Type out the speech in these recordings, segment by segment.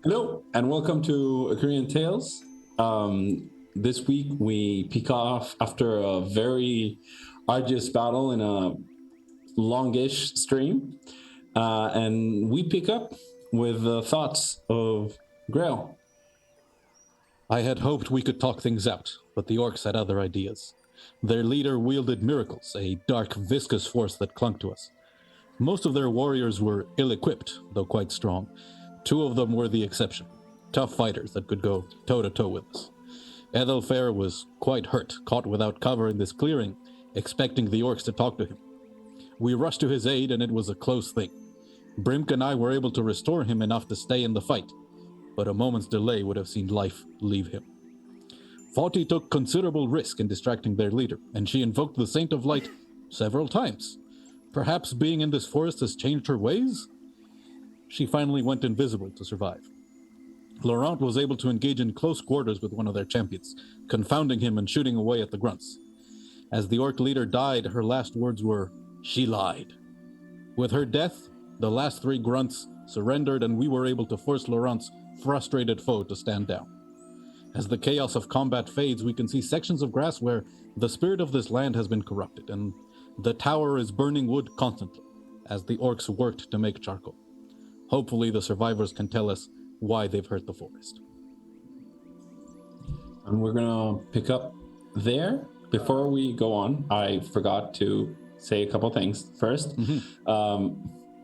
Hello, and welcome to Akrewnian Tales. This week we pick off after a very arduous battle in a longish stream, and we pick up with the thoughts of Grael. I had hoped we could talk things out, but the orcs had other ideas. Their leader wielded miracles, a dark, viscous force that clung to us. Most of their warriors were ill-equipped, though quite strong. Two of them were the exception, tough fighters that could go toe-to-toe with us. Ethelfair was quite hurt, caught without cover in this clearing, expecting the orcs to talk to him. We rushed to his aid, and it was a close thing. Brinkk and I were able to restore him enough to stay in the fight, but a moment's delay would have seen life leave him. Faawtie took considerable risk in distracting their leader, and she invoked the Saint of Light several times. Perhaps being in this forest has changed her ways? She finally went invisible to survive. Laurent was able to engage in close quarters with one of their champions, confounding him and shooting away at the grunts. As the orc leader died, her last words were, "She lied." With her death, the last three grunts surrendered, and we were able to force Laurent's frustrated foe to stand down. As the chaos of combat fades, we can see sections of grass where the spirit of this land has been corrupted, and the tower is burning wood constantly, as the orcs worked to make charcoal. Hopefully the survivors can tell us why they've hurt the forest. And we're gonna pick up there. Before we go on, I forgot to say a couple things. First,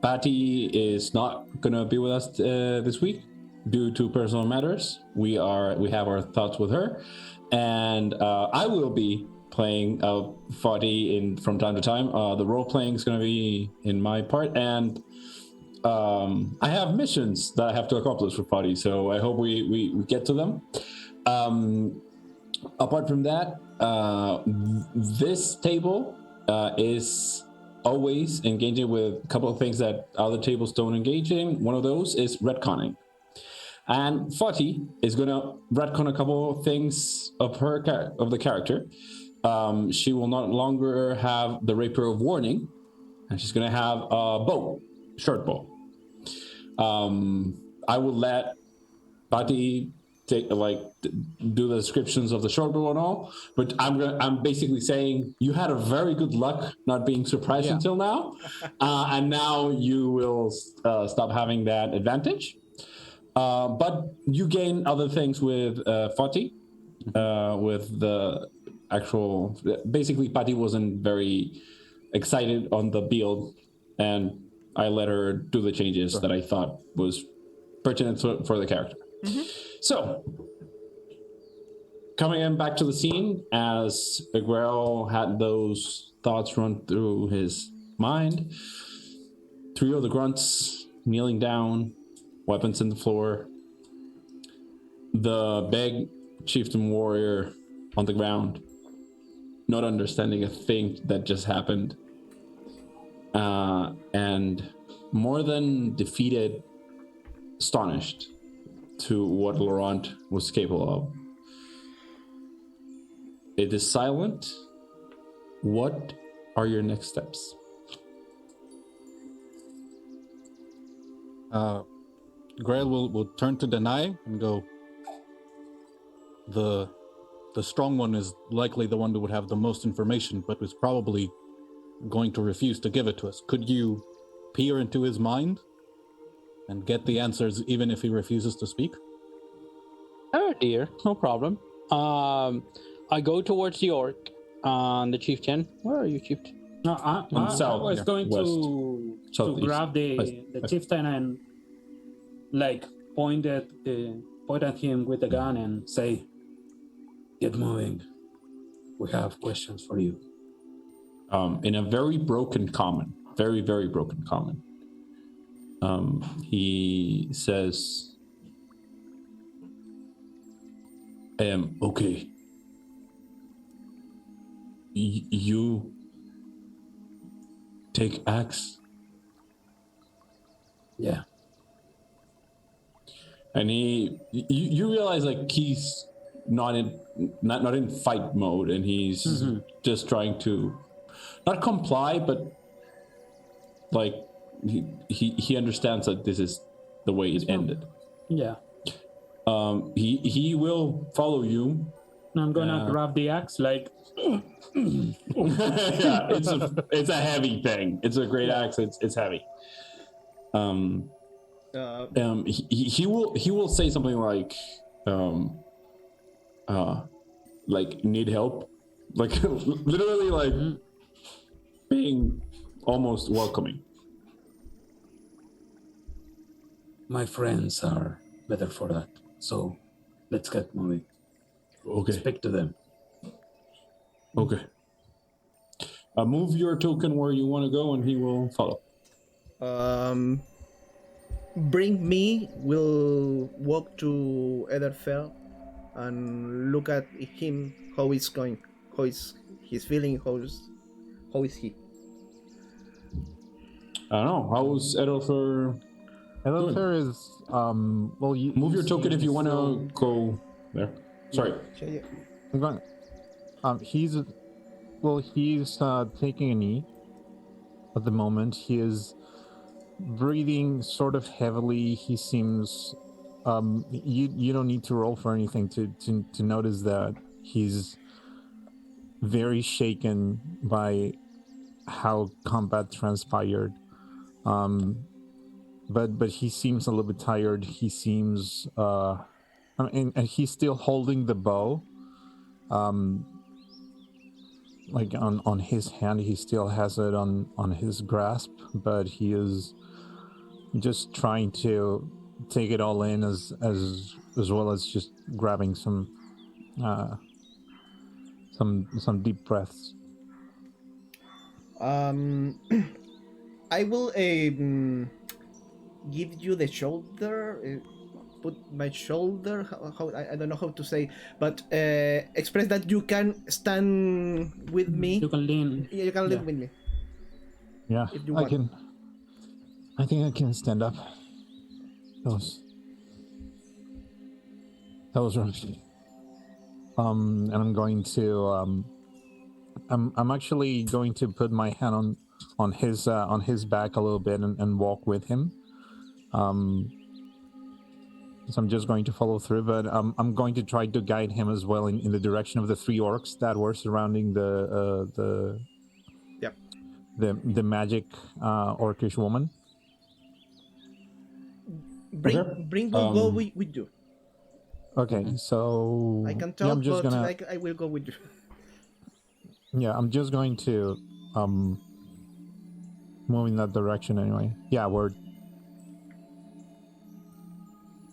Patty is not gonna be with us this week due to personal matters. We have our thoughts with her, and I will be playing Faawtie from time to time. The role playing is gonna be in my part, and I have missions that I have to accomplish with Faawtie, so I hope we get to them. Apart from that, this table is always engaging with a couple of things that other tables don't engage in. One of those is retconning. And Faawtie is going to retcon a couple of things of the character. She will no longer have the Rapier of Warning, and she's going to have a bow, short bow. I will let Faawtie do the descriptions of the short bow and all, but I'm basically saying you had a very good luck not being surprised until now, and now you will stop having that advantage. But you gain other things with Faawtie, with the actual. Basically, Faawtie wasn't very excited on the build, and I let her do the changes that I thought was pertinent for the character. Mm-hmm. So, coming in back to the scene, as Grael had those thoughts run through his mind, three of the grunts kneeling down, weapons in the floor, the big chieftain warrior on the ground, not understanding a thing that just happened, and more than defeated, astonished to what Laurent was capable of. It is silent. What are your next steps? Grael will turn to Danáe and go, the strong one is likely the one that would have the most information, but was probably going to refuse to give it to us. Could you peer into his mind and get the answers even if he refuses to speak? Oh dear, no problem. I go towards the orc, the chieftain. Where are you, chieftain? No, I was going to grab the chieftain and point at him with the gun and say, "Get moving. We have questions for you." In a very broken common, very, very broken common, he says, okay. You take axe? Yeah. And you realize he's not in fight mode, and he's just trying to not comply, but he understands that this is the way it ended. Yeah. He will follow you. I'm gonna grab the axe, like. Yeah, it's a heavy thing. It's a great axe. It's heavy. He will say something like need help, like literally like being almost welcoming. My friends are better for that, so let's get moving. Okay. Speak to them. Okay. Move your token where you want to go, and he will follow. Bring me will walk to Etherfell and look at him, how he's going, how is he's feeling, how is he. I don't know. How's Edelfer? Edelfer is well. You Move your see token if you he's want still- to go there. Sorry. I'm going. He's taking a knee at the moment. He is breathing sort of heavily. He seems you don't need to roll for anything to notice that he's very shaken by how combat transpired. But he seems a little bit tired. He seems and he's still holding the bow. Like on his hand, he still has it on his grasp, but he is just trying to take it all in as well as just grabbing some deep breaths. I will give you the shoulder. Put my shoulder. How I don't know how to say, but express that you can stand with me. You can lean. Yeah, you can live with me. Yeah, If you I want. can. I think I can stand up. That was rough. And I'm going to I'm actually going to put my hand on his back a little bit and walk with him. So I'm just going to follow through, but I'm going to try to guide him as well in the direction of the three orcs that were surrounding the magic orcish woman. Brinkk will go with you. Okay, so I can talk, I'm just but gonna. I will go with you. Yeah, I'm just going to move in that direction anyway. Yeah, word.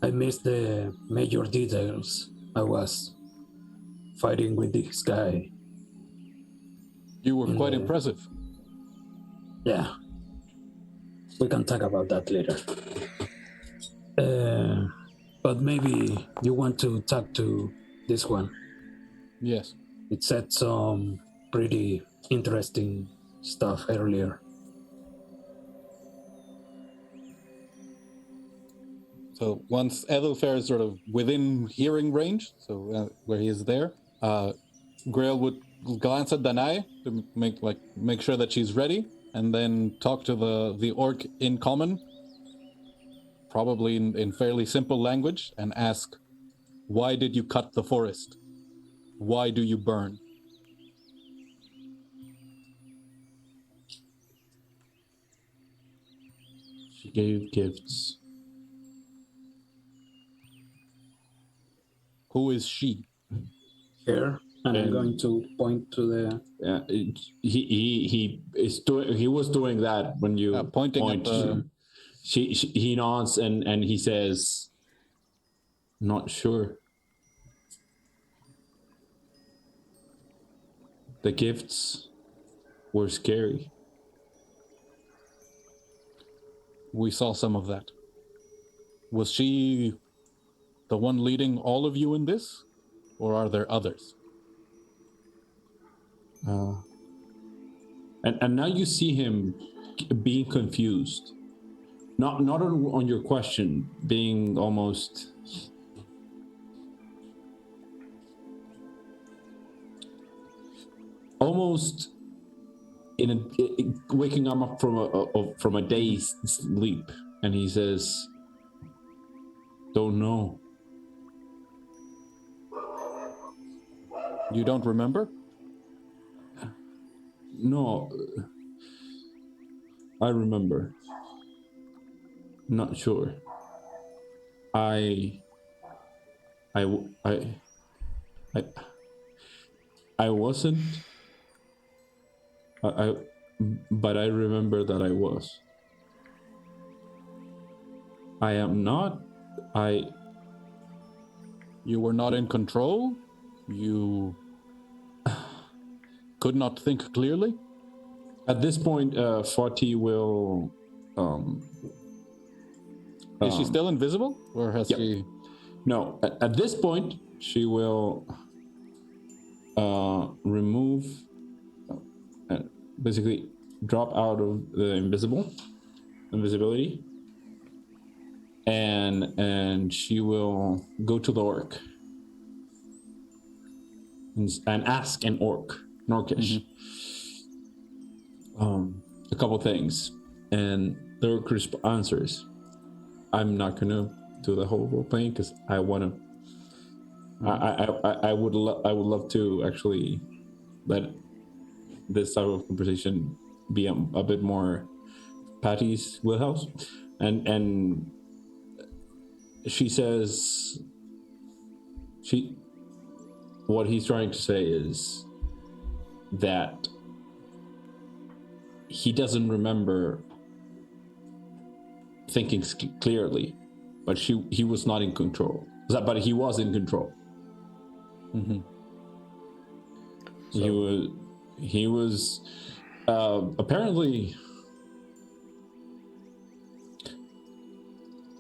I missed the major details. I was fighting with this guy. You were quite impressive. Yeah. We can talk about that later. But maybe you want to talk to this one. Yes. It said some pretty interesting stuff earlier. So once Edelfer is sort of within hearing range, so where he is there, Grael would glance at Danáe to make sure that she's ready, and then talk to the orc in common, probably in fairly simple language, and ask, "Why did you cut the forest? Why do you burn?" She gave gifts. Who is she? Here, and I'm going to point to the. He was doing that when you pointing at the. He nods and he says, "Not sure." The gifts were scary. We saw some of that. Was she the one leading all of you in this? Or are there others? And now you see him being confused. Not on your question, being almost... Almost waking up from a day's sleep, and he says, "Don't know. You don't remember? No, I remember. Not sure. I wasn't. But I remember that I was. I am not. You were not in control? You could not think clearly? At this point, Faawtie will. Is she still invisible? Or has she... No, at this point, she will remove, basically drop out of the invisibility, and she will go to the orc and ask an orcish, a couple things, and the orc answers. I'm not gonna do the whole role playing because I want to. I would love to actually let this type of conversation be a bit more Patty's wheelhouse, and she says what he's trying to say is that he doesn't remember thinking clearly, but he was not in control. But he was in control. Mm-hmm. So, he was apparently.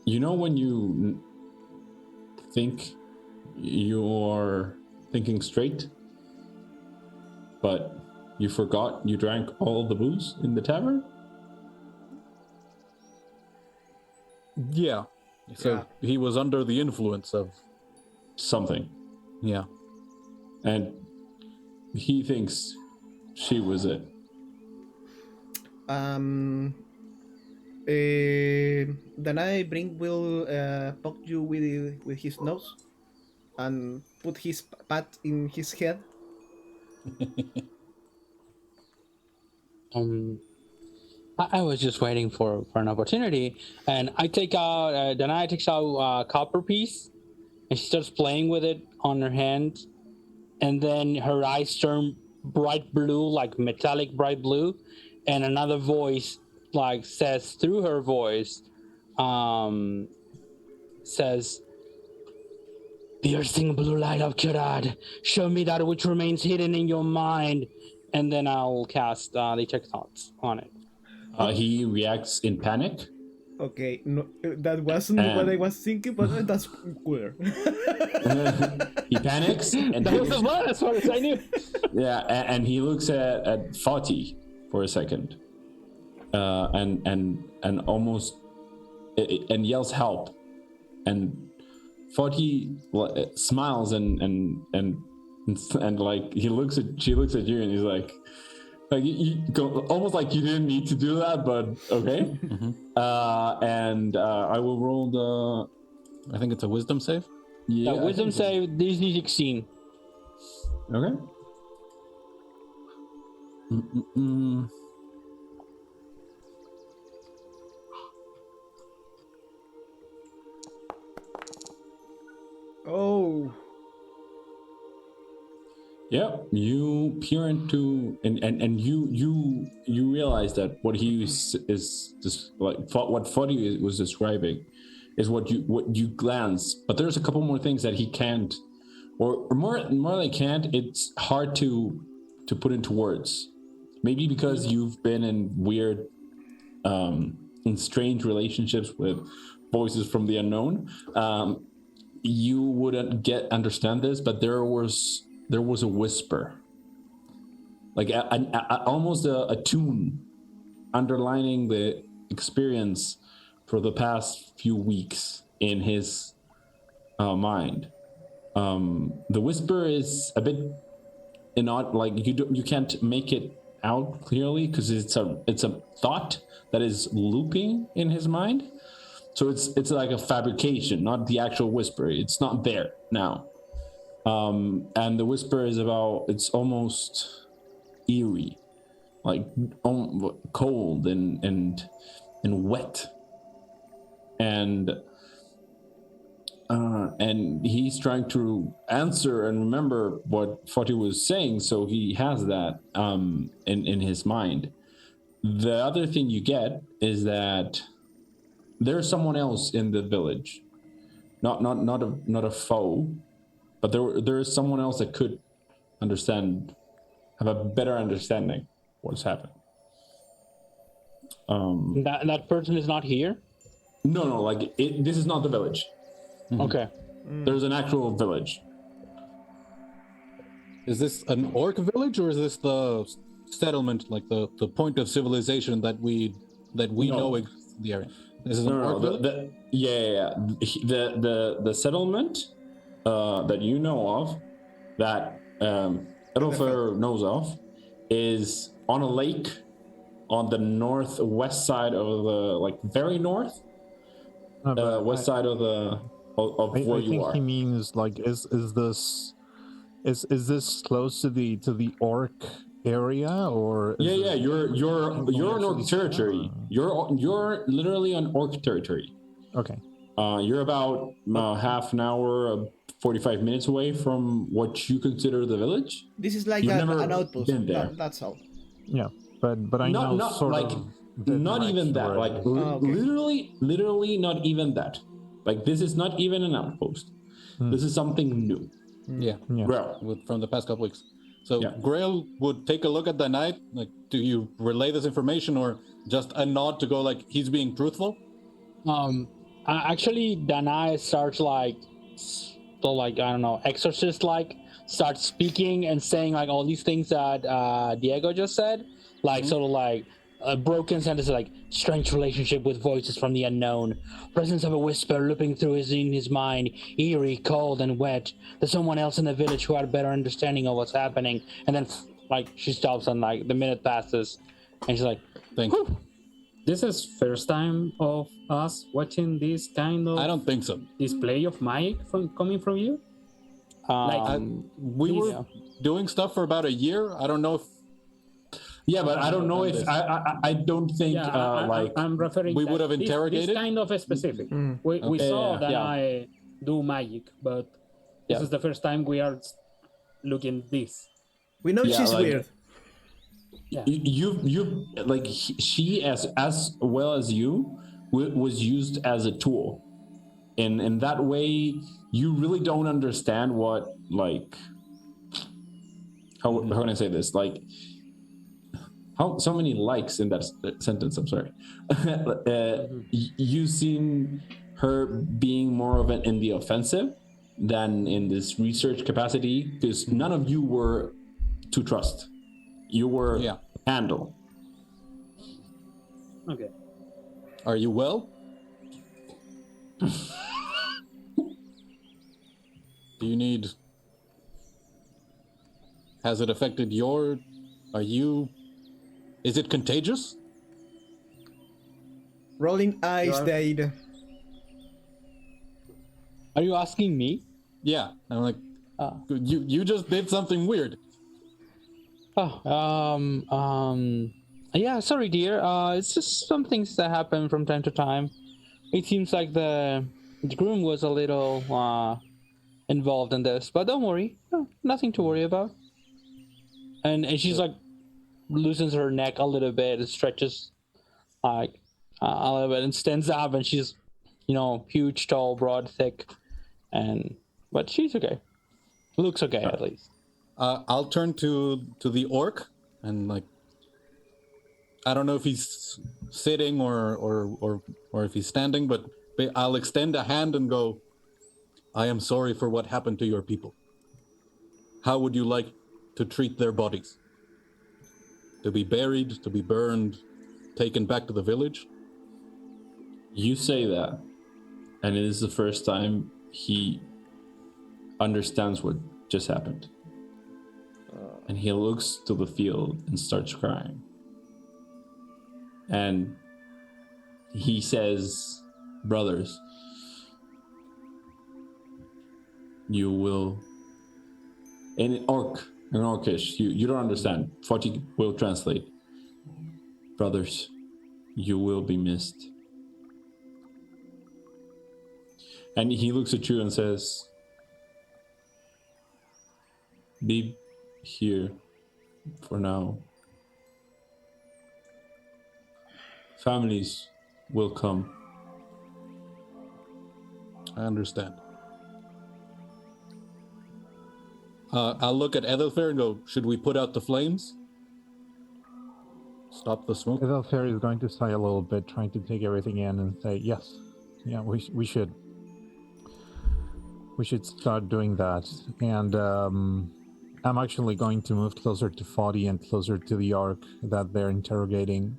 You know when you think you're thinking straight, but you forgot you drank all the booze in the tavern? Yeah. So he was under the influence of something. Yeah. And he thinks she was it. Danáe Brinkk will poke you with his nose and put his pat in his head. I was just waiting for an opportunity, and I take out Danáe takes out a copper piece, and she starts playing with it on her hand, and then her eyes turn bright blue, like metallic bright blue, and another voice like says through her voice, says, "Piercing blue light of Kirad, show me that which remains hidden in your mind," and then I'll cast Detect Thoughts on it. He reacts in panic. Okay, no, that wasn't what I was thinking, but that's cooler. He panics, and that was as far as I knew. Yeah, and he looks at Faawtie for a second, and almost and yells help, and Faawtie smiles and like she looks at you, and he's like you go, almost like you didn't need to do that, but okay. Mm-hmm. And I will roll the. I think it's a wisdom save. Yeah, wisdom save DC 16. Okay. Oh. Yeah, you peer into and you realize that what he is just like what Fodhyx was describing is what you glance, but there's a couple more things that he can't, or more than can't. It's hard to put into words. Maybe because you've been in weird, in strange relationships with voices from the unknown. You wouldn't understand this, but there was a whisper, like almost a tune underlining the experience for the past few weeks in his mind. The whisper is a bit not like you can't make it out clearly because it's a thought that is looping in his mind. So it's like a fabrication, not the actual whisper. It's not there now. And the whisper is it's almost eerie, like cold and wet. And he's trying to answer and remember what Faawtie was saying, so he has that in his mind. The other thing you get is that there's someone else in the village, not a foe, but there is someone else that could have a better understanding what's happened. That person is not here. No, like this is not the village. Mm-hmm. Okay. There's an actual village. Is this an orc village, or is this the settlement, like the point of civilization that we know exists in the area? This is an orc village? The settlement that you know of, that Edelfer knows of, is on a lake on the northwest side of the, very north, west side of the where you are. I think he means is this close to the orc area, or you're on orc territory. You're literally on orc territory. Okay. You're about half an hour, 45 minutes away from what you consider the village. This is like an outpost. That's all. Yeah, but I know not even that. Literally not even that. This is not even an outpost. This is something new. Yeah. Grael. From the past couple weeks. So Grael would take a look at Danáe. Do you relay this information, or just a nod to go he's being truthful? Actually, Danáe starts I don't know, exorcist starts speaking and saying all these things that Diego just said, a broken sentence strange relationship with voices from the unknown, presence of a whisper looping through his mind, eerie, cold, and wet. There's someone else in the village who had a better understanding of what's happening. And then she stops and the minute passes, and she's like, "Thank you." This is first time of us watching this kind of. I don't think so. Display of mic coming from you. We were doing stuff for about a year. I don't know if. Yeah, but I don't know if I don't think I'm referring. We would have interrogated. This kind of specific. We saw that I do magic, but this is the first time we are looking this. We know she's weird. Yeah. You she as well as you was used as a tool, in that way you really don't understand what how can I say this, how so many likes in that sentence, I'm sorry. You've seen her being more of in the offensive than in this research capacity, because none of you were to trust. You were handle. Okay. Are you well? Do you need... Has it affected your... Are you... Is it contagious? Rolling eyes, Dade. Are you asking me? Yeah. I'm like, you just did something weird. Yeah, sorry, dear. It's just some things that happen from time to time. It seems like the groom was a little involved in this, but don't worry. No, nothing to worry about. And she's loosens her neck a little bit, and stretches a little bit, and stands up, and she's, huge, tall, broad, thick, but she's okay. Looks okay, at least. I'll turn to the orc and I don't know if he's sitting or if he's standing, but I'll extend a hand and go, I am sorry for what happened to your people. How would you like to treat their bodies? To be buried, to be burned, taken back to the village? You say that, and it is the first time he understands what just happened. And he looks to the field and starts crying. And he says, brothers, you will in Orcish. You don't understand. Faawtie will translate. Brothers, you will be missed. And he looks at you and says, be here for now. Families will come. I understand. I'll look at Ethelfair and go, should we put out the flames? Stop the smoke? Ethelfair is going to sigh a little bit, trying to take everything in and say, yes. Yeah, we should. We should start doing that. And I'm actually going to move closer to Faawtie and closer to the Orc that they're interrogating.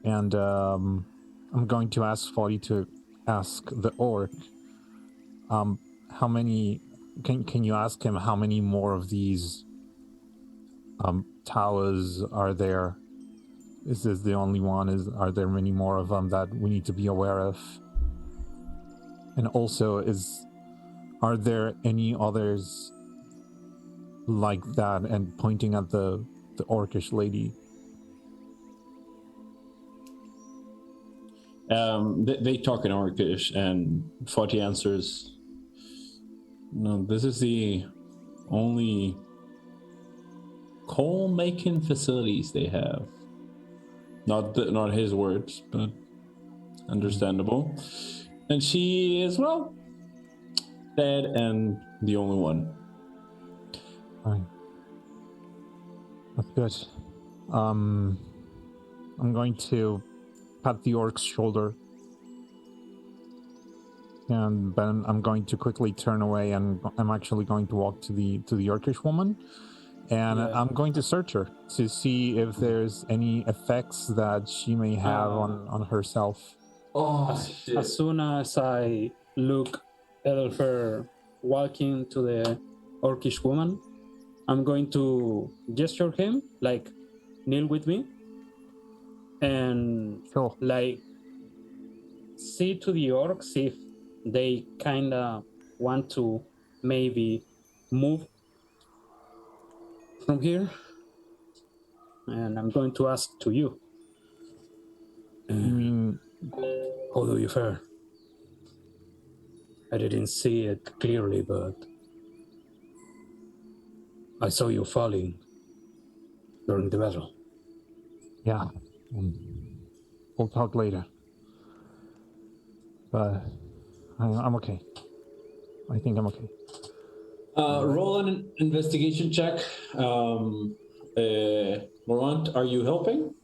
And I'm going to ask Faawtie to ask the Orc, how many... Can you ask him how many more of these towers are there? Is this the only one? Are there many more of them that we need to be aware of? And also, are there any others like that? And pointing at the Orcish lady. They talk in Orcish, and Faawtie answers, no, this is the only coal-making facilities they have. Not his words, but understandable. And she is, well, dead and the only one. Fine. That's good. I'm going to pat the Orc's shoulder. And then I'm going to quickly turn away, and I'm actually going to walk to the Orcish woman, and I'm going to search her to see if there's any effects that she may have on herself. As soon as I look Ethelfair walking to the Orcish woman, I'm going to gesture him, like, kneel with me, and Sure. like see to the orcs if they kind of want to maybe move from here. And I'm going to ask to you. You mean... How do you fare? I didn't see it clearly, but I saw you falling during the battle. Yeah. We'll talk later. But I'm okay. I think I'm okay. Roll an investigation check. Laurent, are you helping?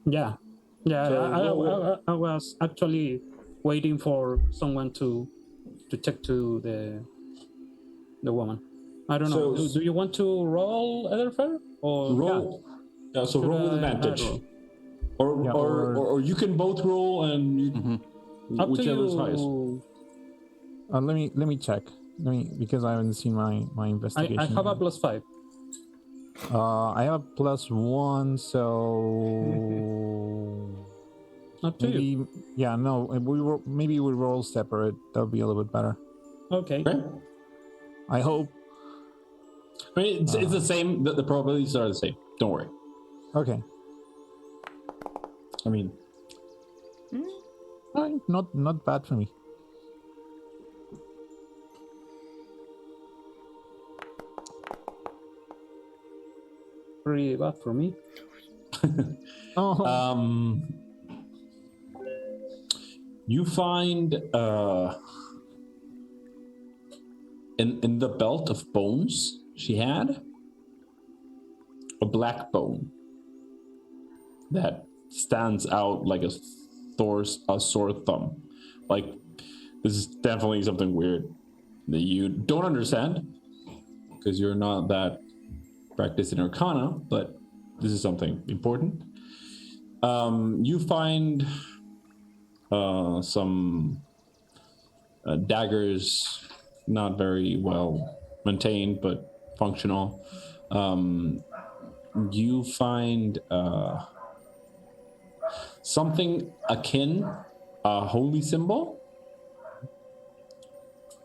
Yeah. So I was actually waiting for someone to check to the woman. I don't know. Do you want to roll Ethelfair? Or roll? Yeah, so roll with advantage. Or you can both roll and whichever is highest. Let me check. Because I haven't seen my investigation. I have a +5. I have a +1, so up to you. Yeah, no, maybe we roll separate. That would be a little bit better. Okay. I hope. I mean, it's the same. The probabilities are the same. Don't worry. Okay. I mean, not bad for me. Pretty bad for me. You find in the belt of bones she had a black bone that stands out like a sore thumb. Like, this is definitely something weird that you don't understand because you're not that practiced in Arcana, but this is something important. You find some daggers, not very well maintained, but functional. You find something akin a holy symbol,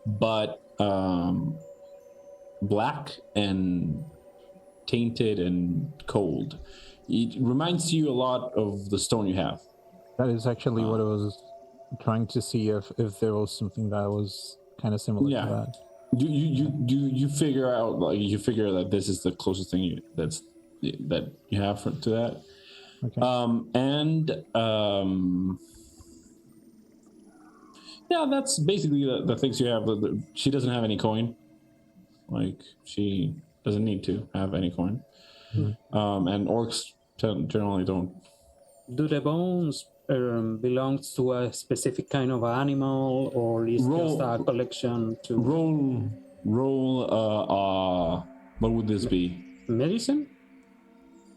but black and tainted and cold. It reminds you a lot of the stone you have. That is actually what I was trying to see if there was something that was kind of similar to that. You figure out that this is the closest thing that you have to that. Okay. That's basically the things you have. She doesn't have any coin. Like, she doesn't need to have any coin. Mm-hmm. And orcs generally don't. Do the bones belongs to a specific kind of animal, or is just a collection to roll? What would this be? Medicine?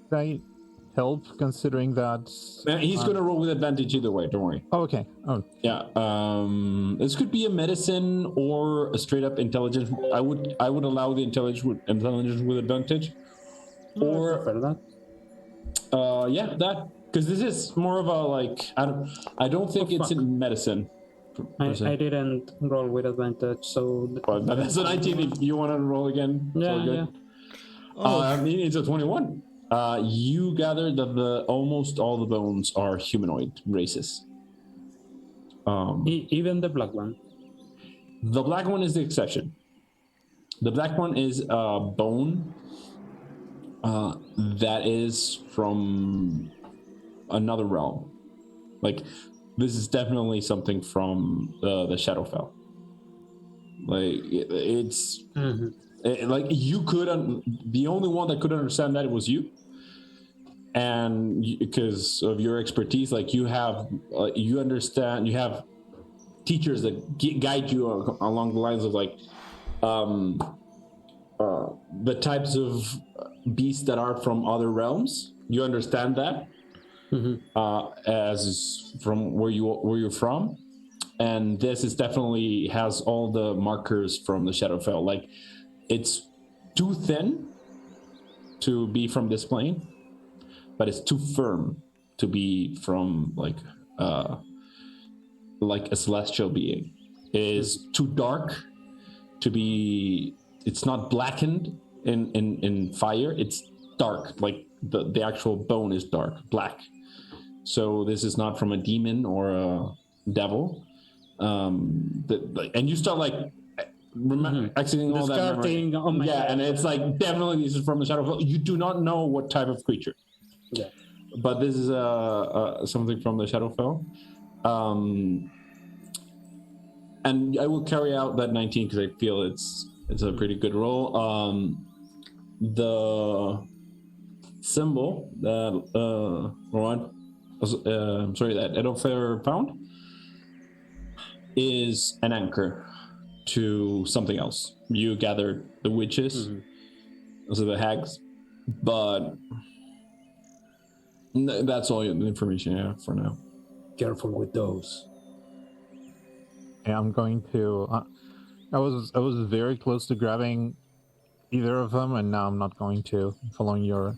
Right. Help, considering that he's gonna roll with advantage either way. Don't worry. Oh, okay. Oh, yeah. This could be a medicine or a straight up intelligence. I would allow the intelligence with advantage. Or I prefer that. That, because this is more of a like I don't think it's in medicine. I didn't roll with advantage, so that's a 19. If you want to roll again, yeah. It's a 21. You gather that almost all the bones are humanoid races. Even the black one. The black one is the exception. The black one is a bone that is from another realm. Like, this is definitely something from the Shadowfell. Like, it's like you could. The only one that could understand that was you. And because of your expertise, like you understand, you have teachers that guide you along the lines of like the types of beasts that are from other realms. You understand that as from where you're from, and this is definitely has all the markers from the Shadowfell. Like, it's too thin to be from this plane, but it's too firm to be from like a celestial being. It is too dark to be. It's not blackened in fire. It's dark. Like the actual bone is dark, black. So this is not from a demon or a devil. And you start like exiting all that memory. And it's like definitely this is from the Shadowfell. You do not know what type of creature. Yeah, but this is something from the Shadowfell, and I will carry out that 19 because I feel it's a pretty good roll. The symbol that Laurent, that Edelfair found is an anchor to something else. You gathered the witches, those are the hags, but that's all the information I have for now. Careful with those. Yeah, I'm going to. I was very close to grabbing either of them, and now I'm not going to, following your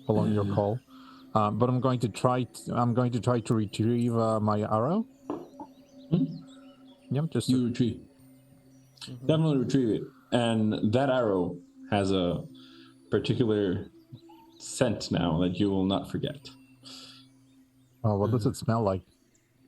call. But I'm going to try to retrieve my arrow. Yep, just you retrieve. Definitely retrieve it, and that arrow has a particular scent now that you will not forget. Oh, what does it smell like?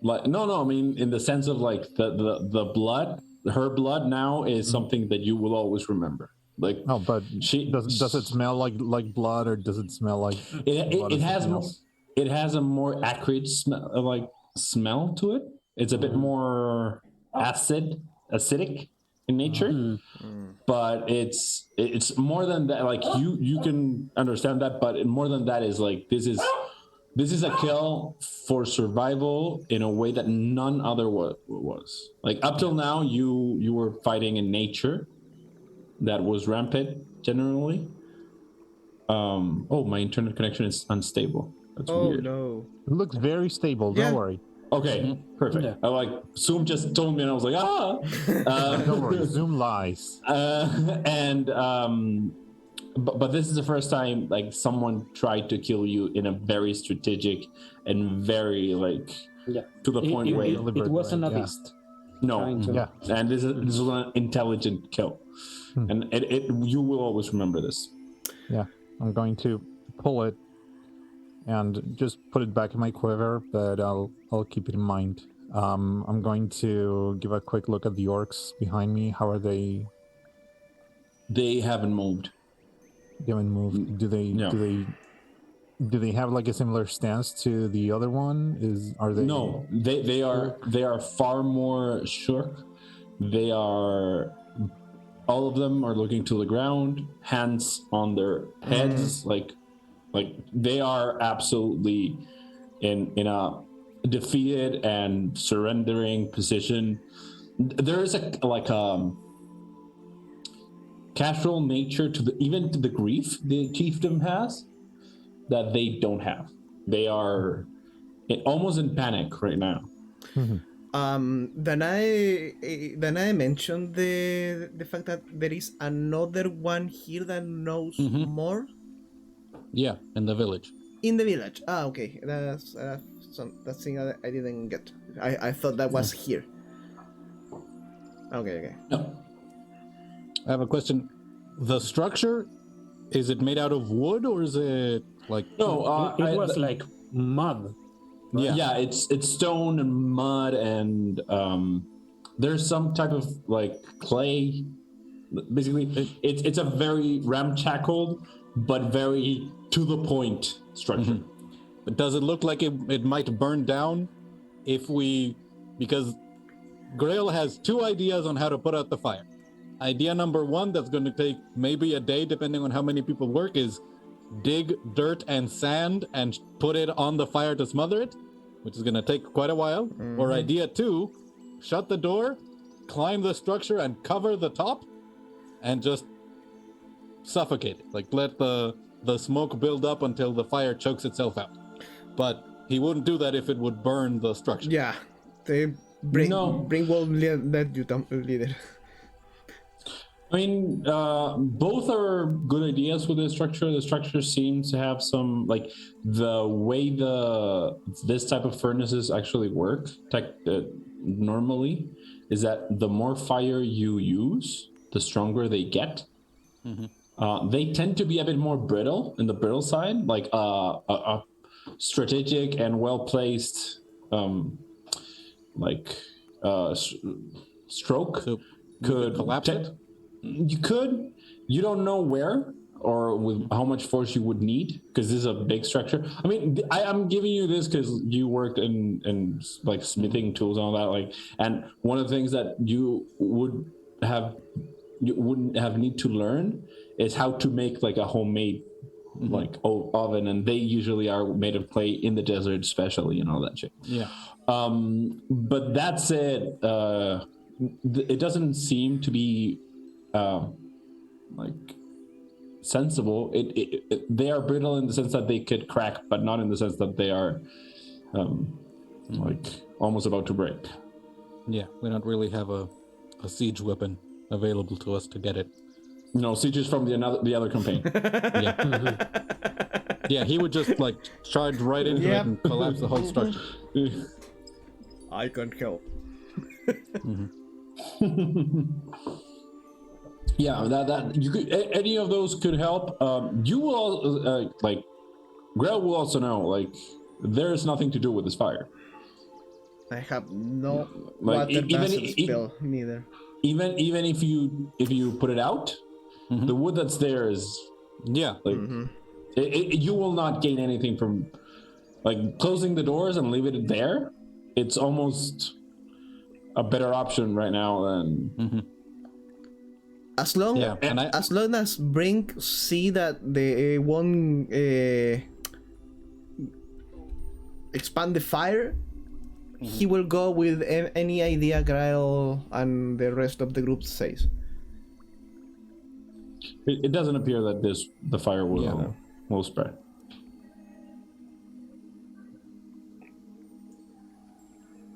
Like no, I mean in the sense of like the blood, her blood now is something that you will always remember. Like, oh, but does it smell like blood, or does it smell like it has a more acrid smell to it. It's a bit more acidic in nature. But it's more than that. Like you can understand that, but more than that is like this is a kill for survival in a way that none other was. Like up till now, you were fighting in nature that was rampant generally. My internet connection is unstable. That's weird. No. It looks very stable. Yeah. Don't worry. Okay, perfect. Yeah. I like Zoom just told me, and I was like, don't worry, Zoom lies. But this is the first time like someone tried to kill you in a very strategic and very to the point where it wasn't a beast. No. trying to- Yeah. And this is an intelligent kill. And you will always remember this. Yeah, I'm going to pull it and just put it back in my quiver, but I'll keep it in mind. I'm going to give a quick look at the orcs behind me. How are they? They haven't moved. They haven't moved. Do they? No. Do they have like a similar stance to the other one? Are they? No, they are far more shook. They are, all of them are looking to the ground, hands on their heads, like they are absolutely in a defeated and surrendering position. There is a casual nature to even to the grief the chieftain has that they don't have. They are almost in panic right now. Danáe mentioned the fact that there is another one here that knows more Yeah, in the village. in the village. Okay, that's thing I didn't get. I thought that was here. Okay. No. I have a question. The structure, is it made out of wood or is it like... No, it was like mud. Yeah, it's stone and mud, and there's some type of like clay. Basically, it's a very ramshackled but very to the point structure. But does it look like it might burn down if we... Because Grael has two ideas on how to put out the fire. Idea number one, that's going to take maybe a day, depending on how many people work, is dig dirt and sand and put it on the fire to smother it, which is going to take quite a while. Or idea two, shut the door, climb the structure and cover the top and just suffocate it. Like let the smoke build up until the fire chokes itself out. But he wouldn't do that if it would burn the structure. Yeah, Brinkk will let you lead it. I mean, both are good ideas with the structure. The structure seems to have some, like, the way this type of furnaces actually work normally is that the more fire you use, the stronger they get. They tend to be a bit more brittle in the brittle side, like a strategic and well-placed stroke So could collapse it? You could. You don't know where or with how much force you would need, because this is a big structure. I mean, I'm giving you this because you worked in like smithing tools and all that. Like, and one of the things that you wouldn't have need to learn is how to make like a homemade like oven, and they usually are made of clay in the desert, especially, and all that shit. Yeah. But that said, it doesn't seem to be like sensible. They are brittle in the sense that they could crack, but not in the sense that they are like almost about to break. Yeah, we don't really have a siege weapon available to us to get it. No, sieges from the other campaign. Yeah. Yeah, he would just like charge right into it and collapse the whole structure. I can't help. Yeah, that you could. Any of those could help. You will like Grael will also know like there is nothing to do with this fire. I have no Like, water acid spell neither. Even if you put it out, the wood that's there is like you will not gain anything from like closing the doors and leave it there. It's almost a better option right now than. As long as Brinkk see that they won't expand the fire, he will go with any idea Grael and the rest of the group says. It doesn't appear that the fire will spread.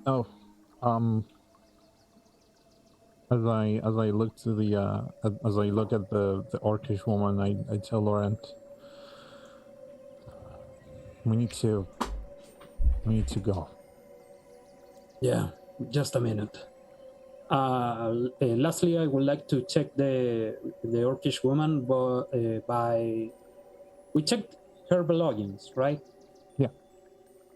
Oh, as I look to as I look at the orcish woman, I tell Laurent, we need to go. Yeah, just a minute. Lastly, I would like to check the orcish woman, but we checked her belongings, right? Yeah.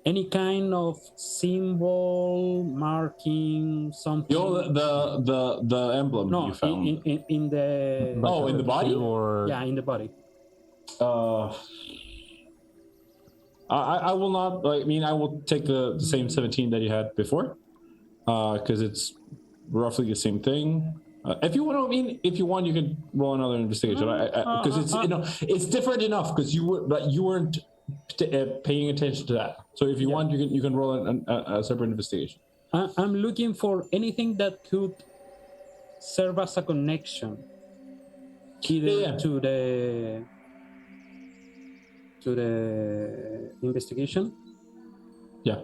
Any kind of symbol, marking, something? The emblem No, you found. in the In the body? Or yeah, in the body. I will not. I will take the same 17 that you had before, because it's roughly the same thing. If you want, if you want, you can roll another investigation. Because it's different enough because you weren't paying attention to that. So if you want, you can roll a separate investigation. I'm looking for anything that could serve as a connection, either to the investigation. Yeah.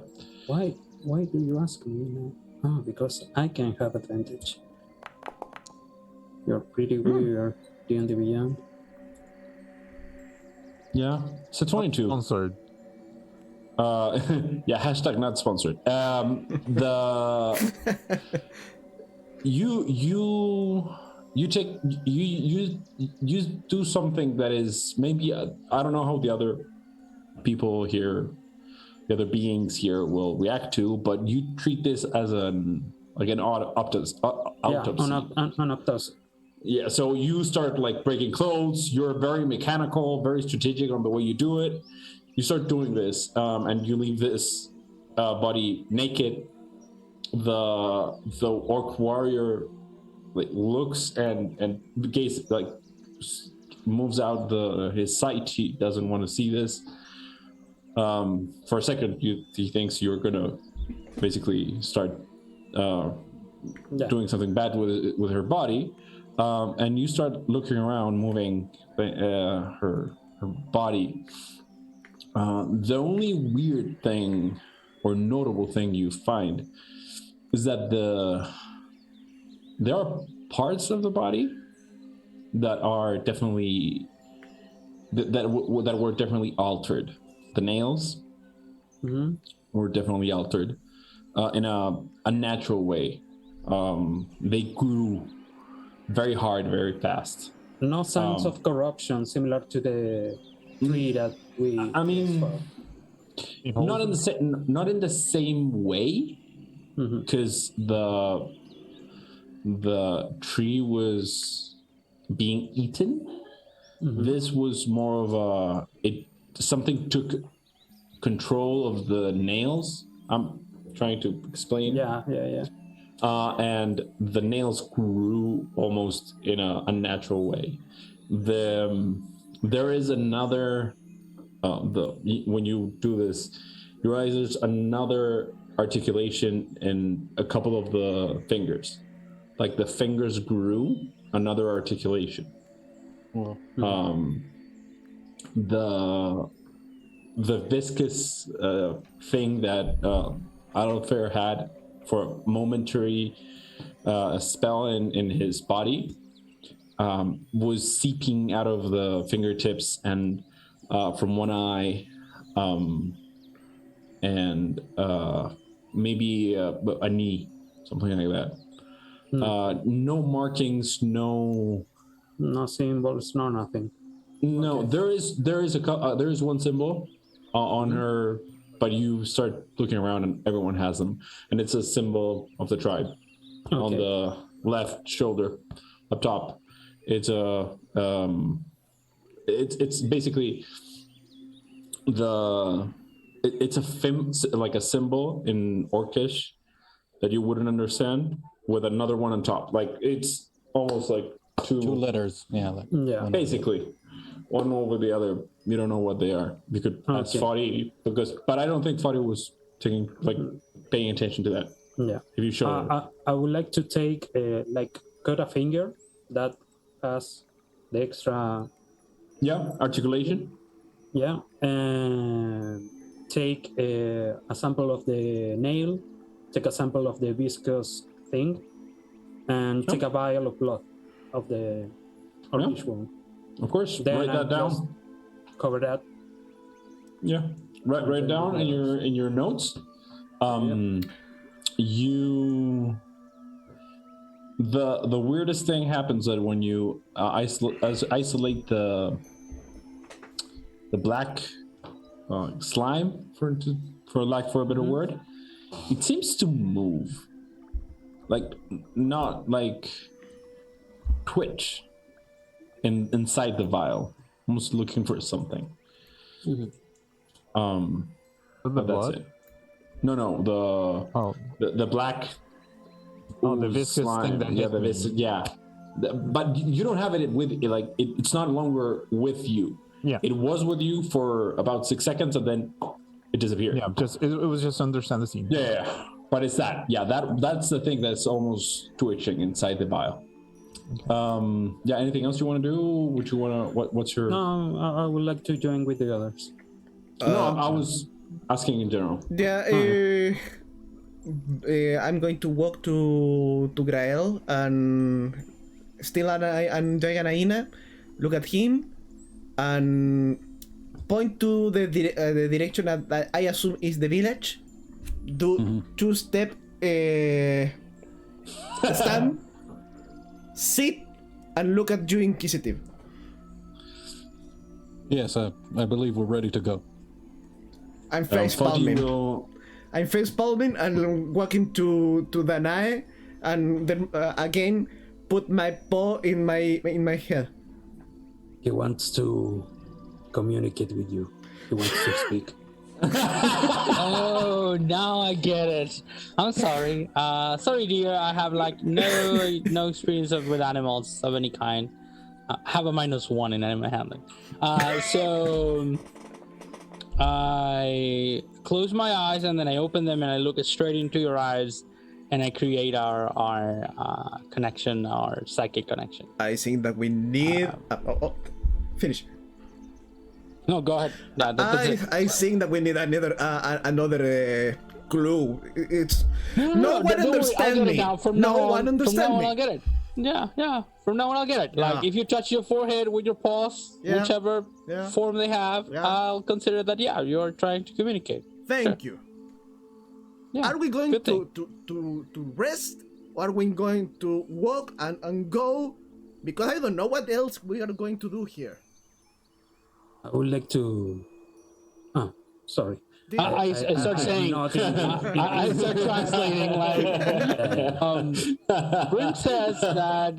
Why do you ask me now? Oh, because I can have advantage. You're pretty weird, D&D Beyond. Yeah, it's a 22. Sponsored. Yeah, hashtag not sponsored. You do something that is maybe I don't know how the other people here, the other beings here will react to, but you treat this as an autopsy. An autopsy. Yeah, so you start breaking clothes. You're very mechanical, very strategic on the way you do it. You start doing this, and you leave this body naked. The orc warrior looks and gaze moves out his sight. He doesn't want to see this. For a second, he thinks you're gonna basically start doing something bad with her body. And you start looking around, moving her body. The only weird thing or notable thing you find is that there are parts of the body that are definitely that were definitely altered. The nails were definitely altered in a natural way. They grew very hard, very fast. No signs of corruption similar to the tree that we. I mean, not in the same way, because the tree was being eaten. This was more of something took control of the nails. I'm trying to explain. Yeah. And the nails grew almost in a unnatural way. There is another. When you do this, you realize there's another articulation in a couple of the fingers. Like the fingers grew another articulation. The viscous thing that Adolfair had for a momentary spell in his body was seeping out of the fingertips and from one eye, and maybe a knee, something like that. No markings, no symbols, no nothing. No, okay. there is one symbol on her, but you start looking around and everyone has them, and it's a symbol of the tribe on the left shoulder up top. It's it's basically it's a symbol in Orcish that you wouldn't understand with another one on top. Like it's almost like two letters. Yeah. Basically. One over the other, you don't know what they are. You could ask Faawtie, but I don't think Faawtie was paying attention to that. Yeah. If you show I would like to take cut a finger that has the extra. Yeah, articulation. Yeah, and take a sample of the nail, take a sample of the viscous thing, and take a vial of blood of the Orcish wound. Of course, then write that down. Cover that. Yeah, write down in your notes. the weirdest thing happens that when you isolate the black slime, for lack for a better word, it seems to move, like not like twitch inside the vial, almost looking for something. The But that's blood? it. No, the black. Oh, the viscous thing that hit the me. viscous, yeah. But you don't have it with it's not longer with you. Yeah. It was with you for about 6 seconds and then it disappeared. Yeah, it was just understand the scene. Yeah. But it's that. Yeah, that's the thing that's almost twitching inside the vial. Okay. Yeah, anything else you want to do? Would you want to what's your No, I would like to join with the others. No, I was asking in general. Yeah, I'm going to walk to Grael and still and Danáe, look at him, and point to the direction that I assume is the village. Do 2-step stand, sit, and look at you inquisitive. Yes, I believe we're ready to go. I'm face palming. Will... I'm face palming and walking to Danáe, and then again put my paw in my head. He wants to communicate with you. He wants to speak. Oh, now I get it. I'm sorry. Sorry, dear. I have like no experience with animals of any kind. I have a -1 in animal handling. So I close my eyes and then I open them and I look straight into your eyes and I create our connection, our psychic connection. I think that we need. Finish. No, go ahead. I think that we need another clue. It's no one understand me. No one understand me. I'll get it. Yeah. From now on, I'll get it. Yeah. Like if you touch your forehead with your paws, whichever form they have, I'll consider that. Yeah, you're trying to communicate. Thank you. Yeah, are we going good thing. to rest? Or are we going to walk and go? Because I don't know what else we are going to do here. I would like to. Oh, sorry. I start saying. I start translating like. Brinkk says that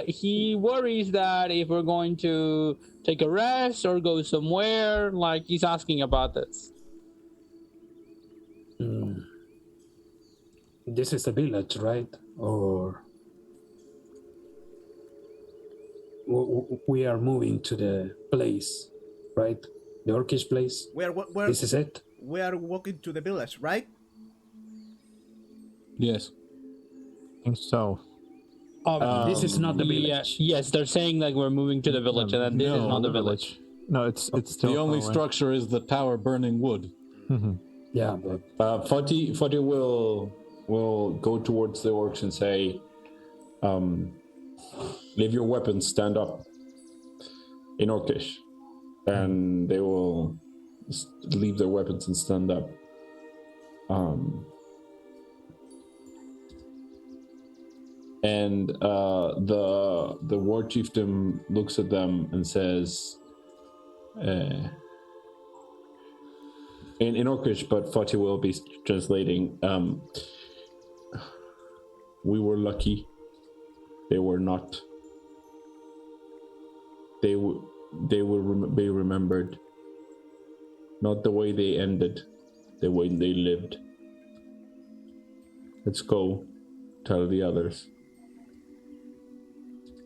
he worries that if we're going to take a rest or go somewhere, like he's asking about this. This is a village, right? Or we are moving to the place, right? The orcish place. This is it. We are walking to the village, right? Yes. I think so. This is not the village. Yes, they're saying like we're moving to the village, and that this is not the village. No, it's still the only far away. structure is the tower burning wood. Yeah, but Faawtie will go towards the orcs and say, leave your weapons, stand up, in Orcish. And they will leave their weapons and stand up. And the war chieftain looks at them and says, in Orcish, but Faawtie will be translating. We were lucky. They were not. They will be remembered. Not the way they ended, the way they lived. Let's go tell the others.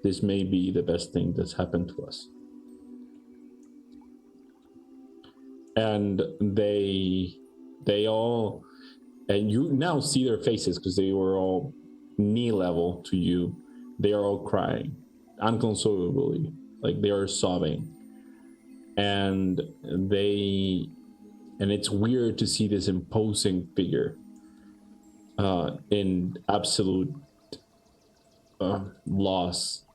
This may be the best thing that's happened to us. And they all, and you now see their faces because they were all knee level to you. They are all crying unconsolably, like they are sobbing. And it's weird to see this imposing figure in absolute loss.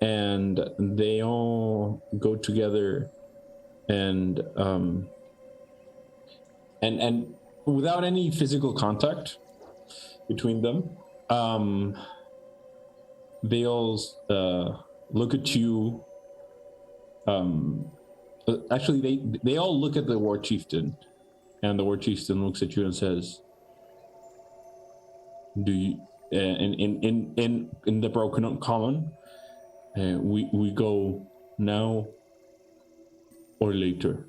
And they all go together and without any physical contact between them, They all look at you. Actually, they all look at the war chieftain, and the war chieftain looks at you and says, "Do you?" In the broken common, we go now or later.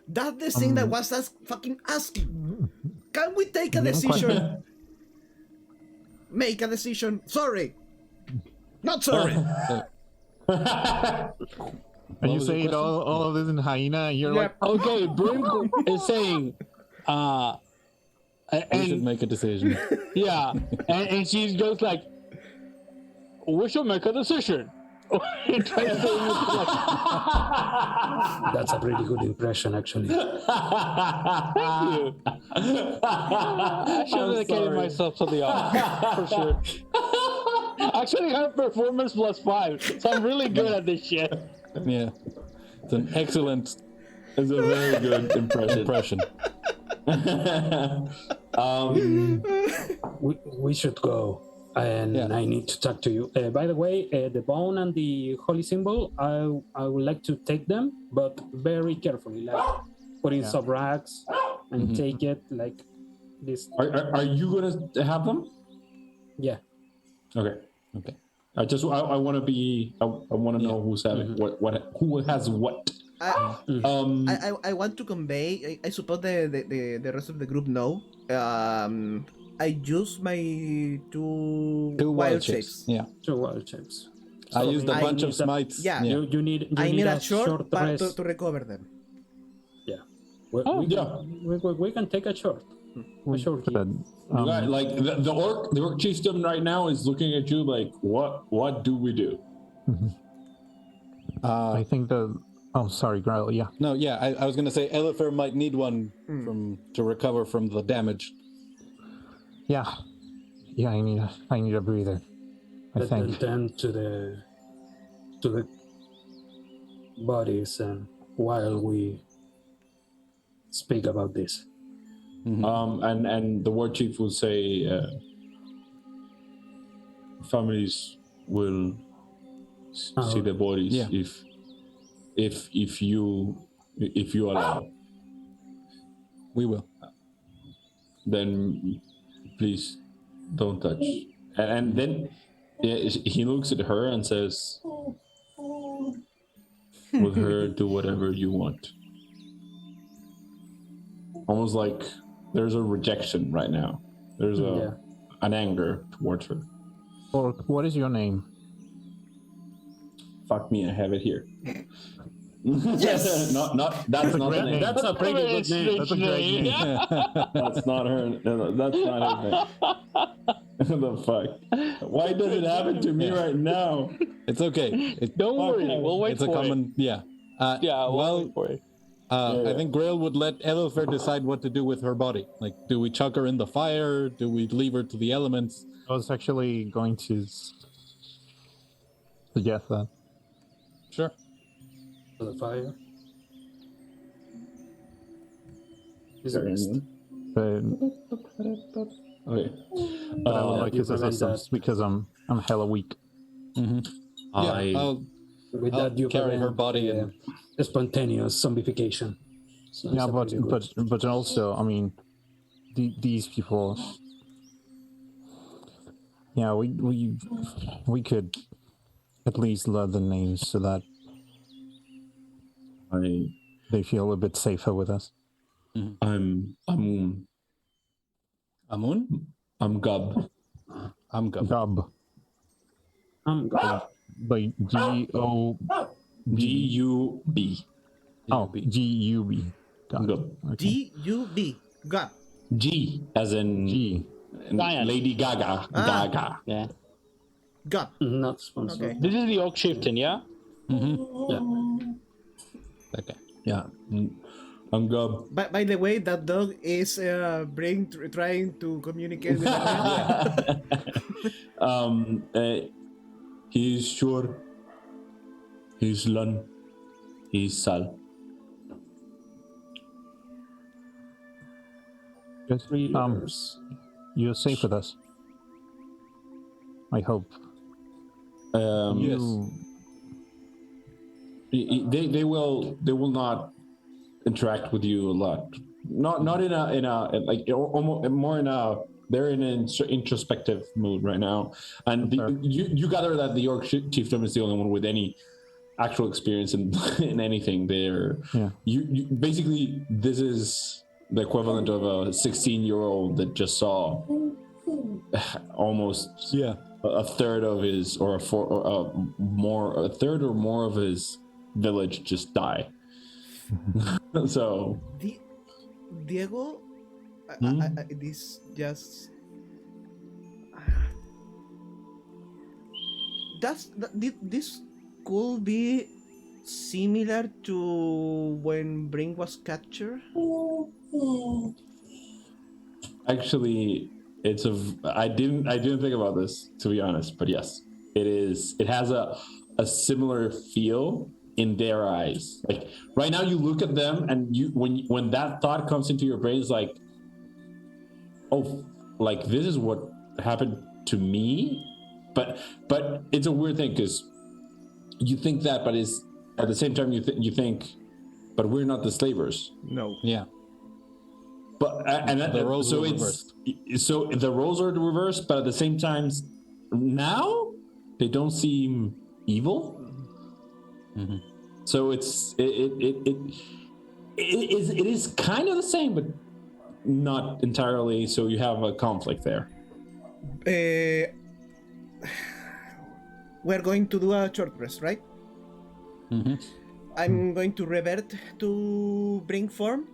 That's the thing that was fucking asking. Can we take a decision? Make a decision. Sorry. Not sorry. And you say all of this in hyena, you're like, Okay, Brinkk is saying, We should make a decision. yeah, and she goes like, we should make a decision. That's a pretty good impression, actually. Thank you. I should have dedicated myself to the art, for sure. Actually, I have performance +5, so I'm really good at this shit. Yeah. It's an excellent It's a very good impression. We should go, and I need to talk to you. By the way, the bone and the holy symbol, I would like to take them, but very carefully, like put in some rags and take it like this. Are you gonna have them? Yeah. Okay. I want to be. I want to know who's having who has what. I want to convey. I suppose the rest of the group know. I use my two wild shapes. Yeah. 2 wild shapes. I used a bunch of need smites. Yeah. You need a short rest. to recover them. Yeah. We can take a short. A short key. You got, like the orc chieftain right now is looking at you like, what do we do? I think sorry, Grael, yeah. No, yeah, I was gonna say Elifer might need one to recover from the damage. Yeah, I need a breather. I Let them think. tend to the bodies, and while we speak about this. And the war chief will say, families will see the bodies if you allow. We will. Then please don't touch. And then he looks at her and says, with her, do whatever you want. Almost like there's a rejection right now. There's an anger towards her. Or what is your name? Fuck me, I have it here. Yes. Not that's not the name. That's a pretty good name. That's a great name. That's not her. That's not her name. The fuck? Why does it happen to me right now? It's okay. Don't worry, we'll wait It's a for common, it. yeah. We'll wait for it. I think Grael would let Elifer decide what to do with her body. Like, do we chuck her in the fire? Do we leave her to the elements? I was actually going to suggest that. Sure. To the fire. Is But But I would like his assistance because I'm hella weak. I'll with that you carry her prevent, body and spontaneous zombification. So Yeah, it's a pretty good- but also, I mean, these people. Yeah, we could at least learn the names so that they feel a bit safer with us. I'm Amun. Amun? I'm Gub. I'm Gub. Gub. By G-O... G-U-B. Oh, G-U-B. Gub. G-U-B. Gub. G as in G. Lady Gaga. Gaga. Yeah. Gub. Not sponsored. Okay. This is the Oak Chieftain, yeah? Yeah. Okay. Yeah. I'm Gub. By the way, that dog is Brinkk trying to communicate with me. He's Shur. He's Lun. He's Sal. Good. Three letters. You're safe with us. I hope. Yes. They will not interact with you a lot. Not in a like almost more in a they're in an introspective mood right now, and you gather that the Orc chiefdom is the only one with any actual experience in anything. You basically this is the equivalent of a 16-year-old that just saw almost a third of his or a third or more of his village just die. So Diego, this just this could be similar to when Brinkk was captured. Actually, I didn't think about this, to be honest, but yes, it is. It has a similar feel in their eyes. Like right now, you look at them, and when that thought comes into your brain, it's like, oh, like this is what happened to me. But it's a weird thing because you think that, but it's at the same time you think, but we're not the slavers. No. Yeah. But the roles so are it's reversed. so the roles are reversed, but at the same time, now they don't seem evil. Mm-hmm. So it is kind of the same, but not entirely. So you have a conflict there. We're going to do a short rest, right? Mm-hmm. I'm going to revert to Brinkk form.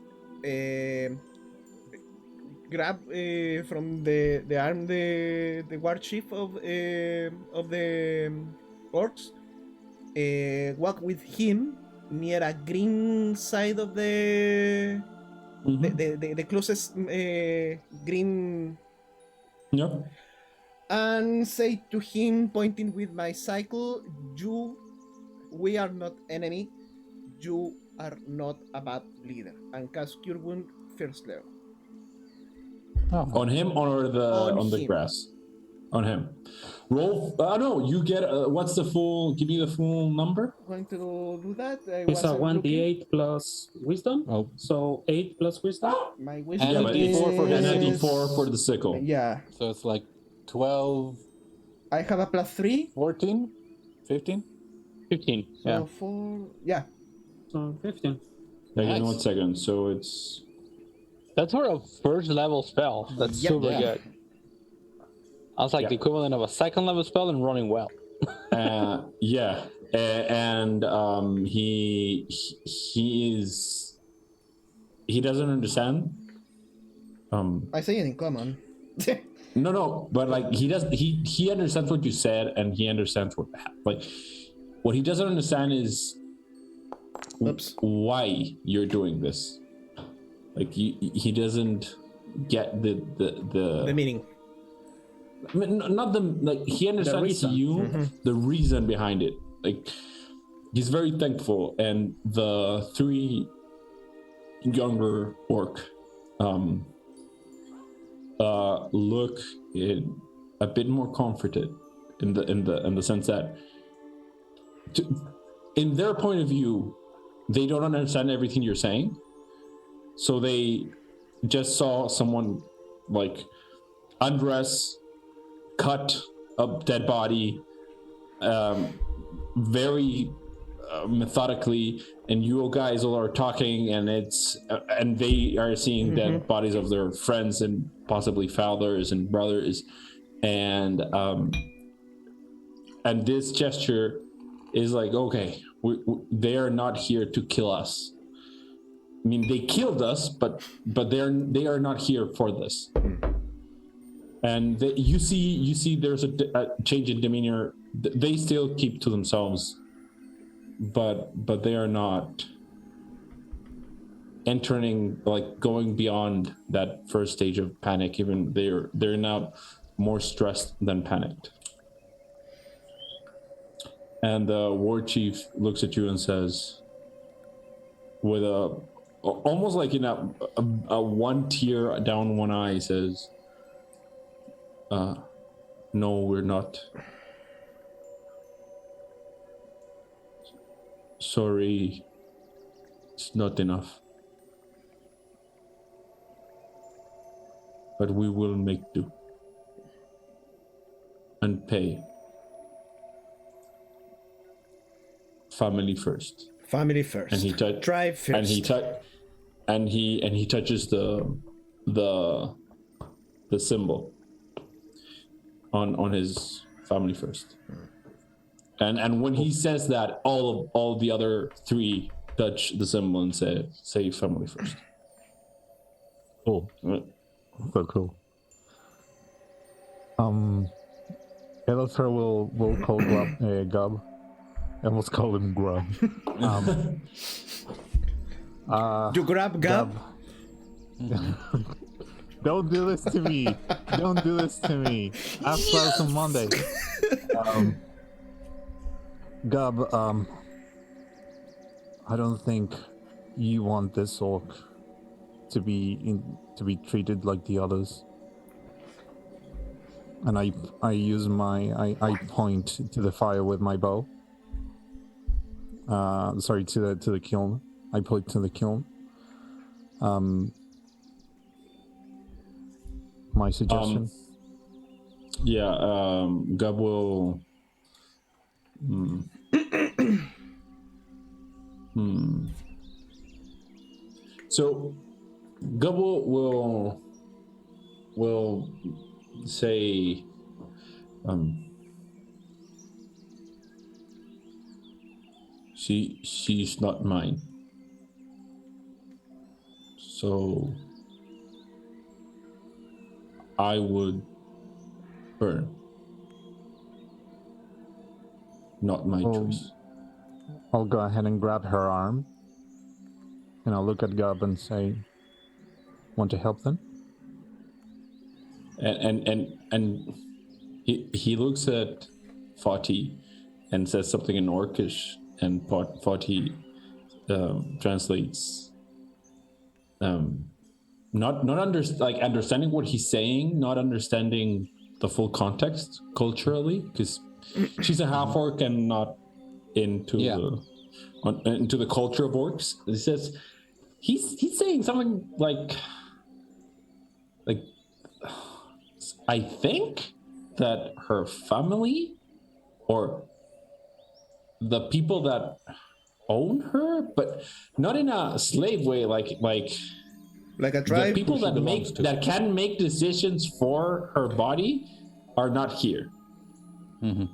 Grab from the arm the war chief of the orcs. Walk with him near a green side of the closest green. No. And say to him, pointing with my cycle, we are not enemy. You are not a bad leader. And cast Cure Wound first level. Oh. On him or on the grass? On him. Roll. No, you get. What's the full? Give me the full number. Going to do that. It's a 1d8 plus wisdom. Oh. So 8 plus wisdom. My wisdom And a D4 for And a his D4 for the sickle. Yeah. So it's like 12, I have a +3. 14, 15? 15. So Yeah. 4. Yeah. So 15. Yeah, give me Nice. 1 second. So it's. That's for a first level spell. That's Yep. super Yeah. good. I was like the equivalent of a second level spell and running well. Yeah, and he doesn't understand. I say it in common. No, but like he understands what you said, and he understands what he doesn't understand is Oops. why you're doing this. Like he doesn't get the meaning. I mean, not the like he understands reason. the reason behind it. Like he's very thankful, and the 3 younger orc look a bit more comforted in the sense that in their point of view, they don't understand everything you're saying, so they just saw someone like undress, cut a dead body very methodically, and you guys all are talking, and and they are seeing dead bodies of their friends and possibly fathers and brothers, and this gesture is like, okay, they are not here to kill us. I mean, they killed us, but they are not here for this. And you see there's a change in demeanor. They still keep to themselves, but they are not entering, like, going beyond that first stage of panic. Even they're now more stressed than panicked. And the war chief looks at you and says, with a almost like in a one tear down one eye, says, "No, we're not. Sorry, it's not enough. But we will make do and pay. Family first." Family first. And he Tribe first. And he touches the symbol on his family first. And when he says that, all the other three touch the symbol and say family first. Cool. So cool. Elfer will call Gub. I almost call him Grub. You grab Gub? Don't do this to me. Don't do this to me. Ask us on Monday. Gub, I don't think you want this orc to be treated like the others. And I use I point to the fire with my bow. Sorry, to the kiln. I point to the kiln. My suggestion. Gub will. So, Gub will say, she's not mine. So I would burn. Not my choice. I'll go ahead and grab her arm. And I'll look at Gub and say, want to help them? And he looks at Faawtie and says something in Orcish, and Faawtie translates, understanding what he's saying, not understanding the full context culturally, because she's a half orc and not into the culture of orcs. He says he's saying something like I think that her family or the people that own her, but not in a slave way, like a tribe. The people that can make decisions for her body are not here. Mm-hmm.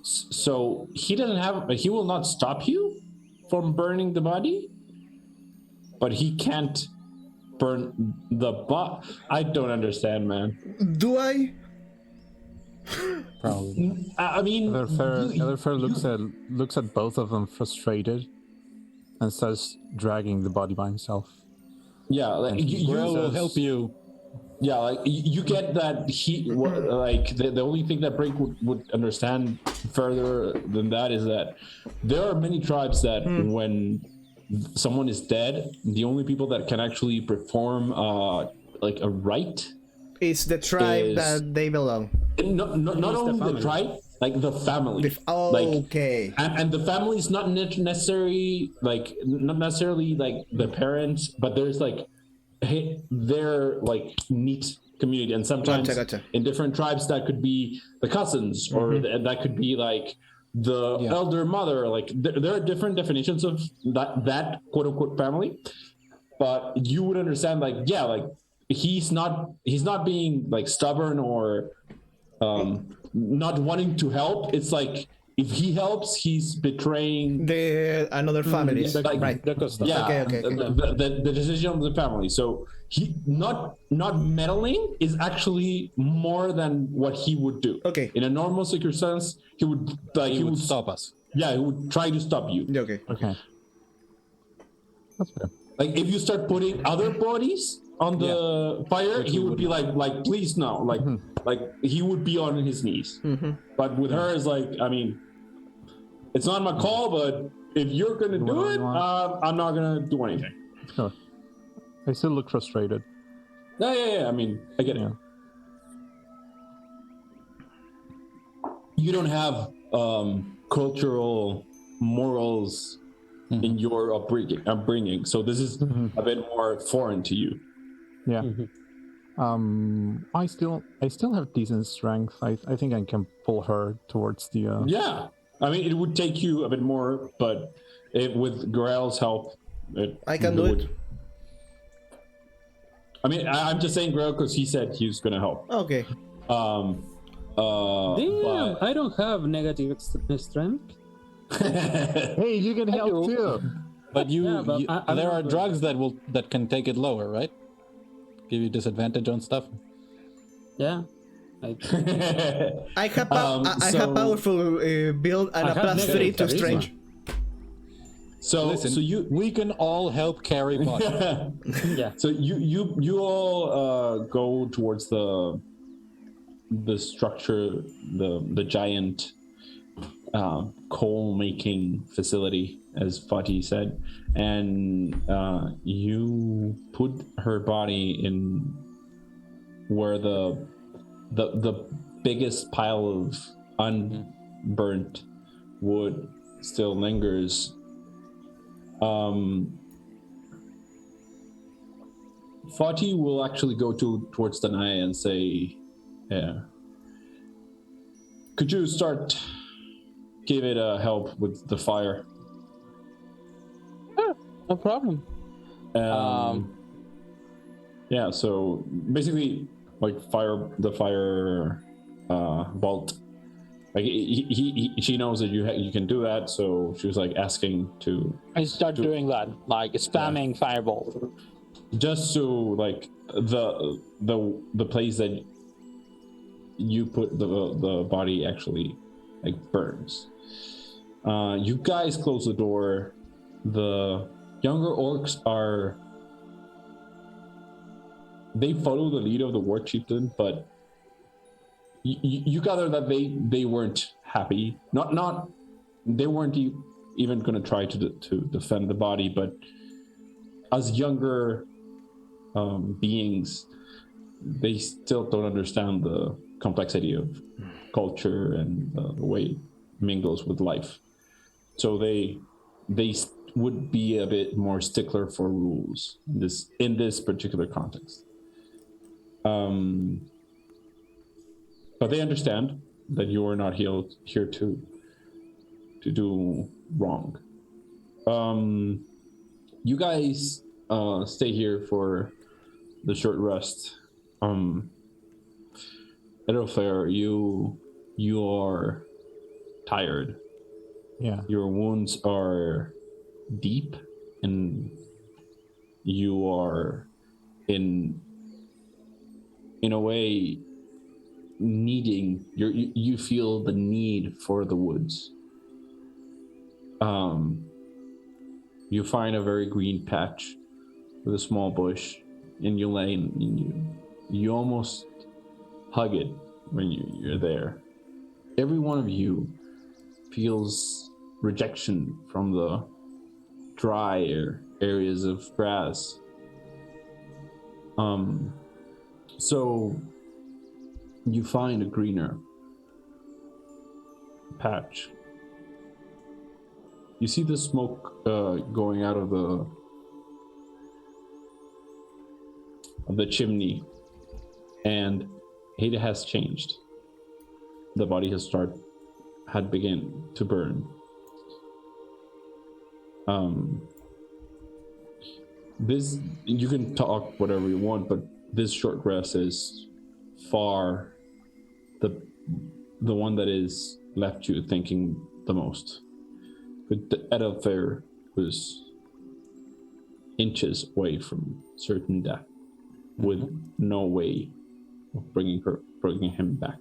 So he will not stop you from burning the body, but he can't burn the body. I don't understand, man. Do I? Probably. I mean, Elfer looks at both of them frustrated and starts dragging the body by himself. Yeah, like Grael will help you. Yeah, like you get that like the only thing that Brinkk would understand further than that is that there are many tribes that when someone is dead, the only people that can actually perform like a rite is the tribe that they belong. Not only the tribe, like the family. Okay. And the family is not necessarily like the parents, but there's like they're like neat community, and sometimes Gotcha. in different tribes that could be the cousins, or that could be like the elder mother. Like there are different definitions of that quote unquote family, but you would understand like he's not being like stubborn or not wanting to help. It's like if he helps, he's betraying another family. Right. Yeah. Okay. The decision of the family. So he not meddling is actually more than what he would do. Okay. In a normal circumstance, he would stop us. Yeah, he would try to stop you. Okay. That's fair. Like if you start putting other bodies on the fire, he would be like please no, like he would be on his knees. But with her, it's like, I mean, it's not my call, but if you're gonna do it, I'm not gonna do anything. Sure. I still look frustrated. Yeah. I mean, I get it. Yeah. You don't have cultural morals in your upbringing, so this is a bit more foreign to you. Yeah. I still have decent strength. I think I can pull her towards the. Yeah, I mean, it would take you a bit more, but with Grael's help, I can do it. I mean, I'm just saying Grael because he said he was going to help. Okay. Damn, But... I don't have negative strength. Hey, you can help too. But I'm there not are good. drugs that can take it lower, right? Give you disadvantage on stuff. Yeah. I have powerful build and a +3 to charisma. strength. So we can all help carry Bot. Yeah. So you all go towards the structure, the giant coal making facility, as Faawtie said, and you put her body in where the biggest pile of unburnt wood still lingers. Faawtie will actually go towards Danáe and say, could you start give it a help with the fire? Sure, no problem. Yeah, so basically like the fire vault. Like she knows that you can do that, so she was like asking to. I start doing that, like spamming fireball. Just so like the place that you put the body actually like burns. You guys close the door. The younger orcs they follow the lead of the war chieftain, but you gather that they weren't happy. Not they weren't even going to try to defend the body, but as younger beings, they still don't understand the complexity of culture and the way it mingles with life. So they would be a bit more stickler for rules in this particular context. But they understand that you are not here to do wrong. You guys stay here for the short rest. Edelfair, you are tired. Yeah. Your wounds are deep, and you are in a way needing you feel the need for the woods. You find a very green patch with a small bush, and you lay and you almost hug it when you're there. Every one of you feels rejection from the dry areas of grass. So you find a greener patch. You see the smoke going out of the chimney, and it has changed. The body had begun to burn. This, you can talk whatever you want, but this short rest is far the one that is left you thinking the most. But the Edelfair was inches away from certain death, with no way of bringing him back.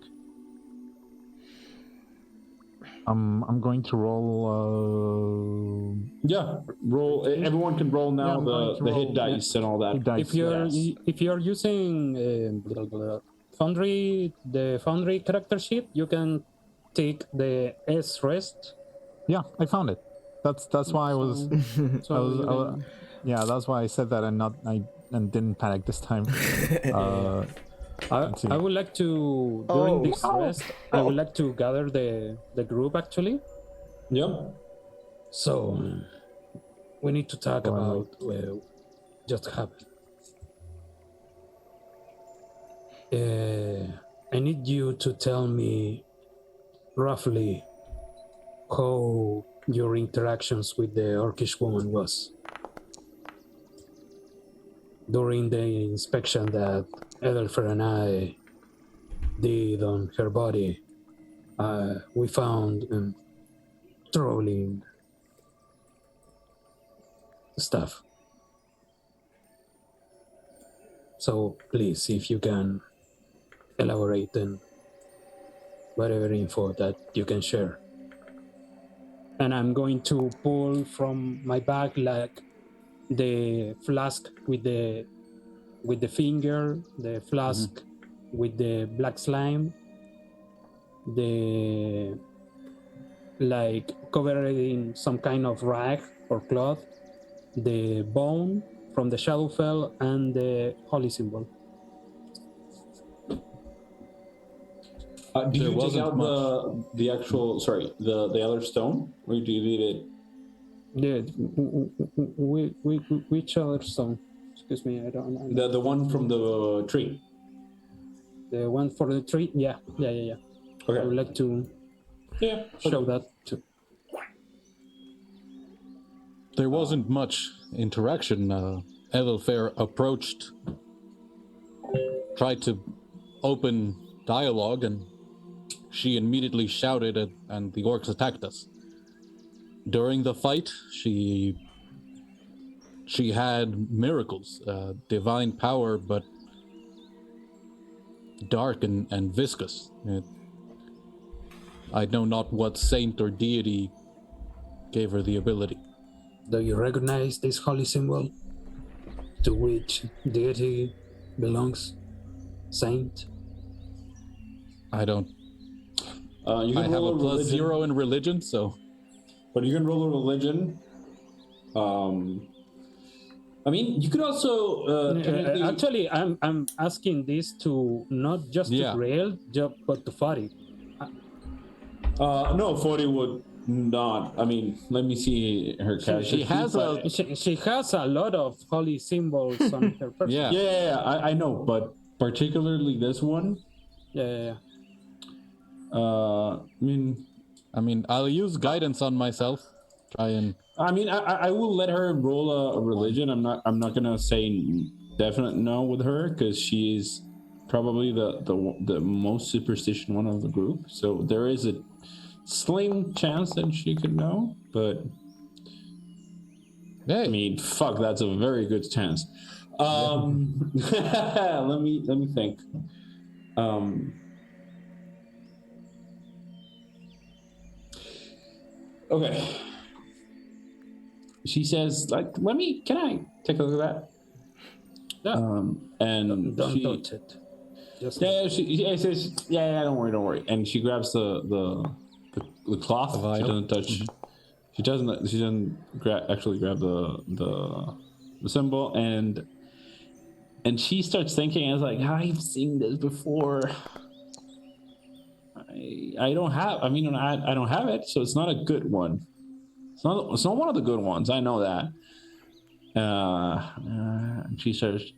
I'm going to roll. Roll. Everyone can roll now. Yeah, the hit dice and all that. Hit dice. If you're using Foundry, the Foundry character sheet, you can take the S rest. Yeah, I found it. That's why I was. Yeah, that's why I said that, and not. and didn't panic this time. I would like to during this rest. I would like to gather the group actually. Yep. So we need to talk about just happened. I need you to tell me roughly how your interactions with the orcish woman was during the inspection that Edelfer and I did on her body. We found troubling stuff. So please, if you can elaborate and whatever info that you can share. And I'm going to pull from my bag like the flask with the finger, the flask with the black slime, the like covered in some kind of rag or cloth, the bone from the Shadowfell, and the holy symbol. Do you take out the actual the other stone, or do you leave it? Yeah, which other stone? Excuse me, I don't. The one from the tree. The one for the tree? Yeah. Okay. I would like to show that too. There wasn't much interaction. Edelfair approached, tried to open dialogue, and she immediately shouted, and the orcs attacked us. During the fight, she had miracles, divine power, but dark and viscous. I know not what saint or deity gave her the ability. Do you recognize this holy symbol? To which deity belongs? Saint? I don't. You I can have roll a plus religion, 0 in religion, so. but you can roll a religion. I mean, you could also technically... Actually, I'm asking this to not just to Grael, but to Faawtie. No, Fodhyx would not. I mean, let me see her character. She has a lot of holy symbols on her person. Yeah, I know, but particularly this one. Yeah. I mean, I'll use guidance on myself. Try and. I mean, I will let her roll a religion. I'm not gonna say definite no with her because she's probably the most superstitious one of the group. So there is a slim chance that she could know, but hey. I mean, fuck, that's a very good chance. Let me think. Okay. She says, like, can I take a look at that? Yeah. And don't touch it. She says, yeah, don't worry. And she grabs the cloth. She doesn't touch. She doesn't actually grab the symbol, and she starts thinking, as like, I've seen this before. I don't have. I mean, I don't have it, so it's not a good one. It's not one of the good ones. I know that. And she says,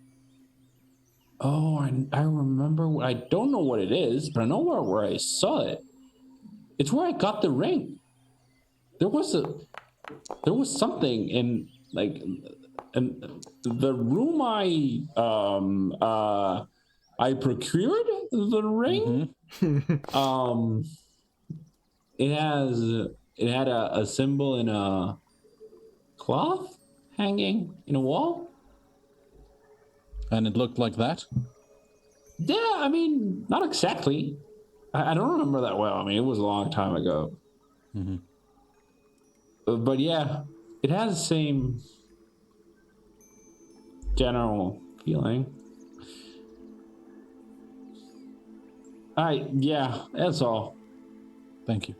"Oh, I remember. I don't know what it is, but I know where I saw it. It's where I got the ring. There was something in like, and the room I procured the ring. It had a symbol in a cloth hanging in a wall, and it looked like that. Yeah, I mean, not exactly. I don't remember that well. I mean, it was a long time ago. But yeah, it has the same general feeling. Yeah, that's all. Thank you.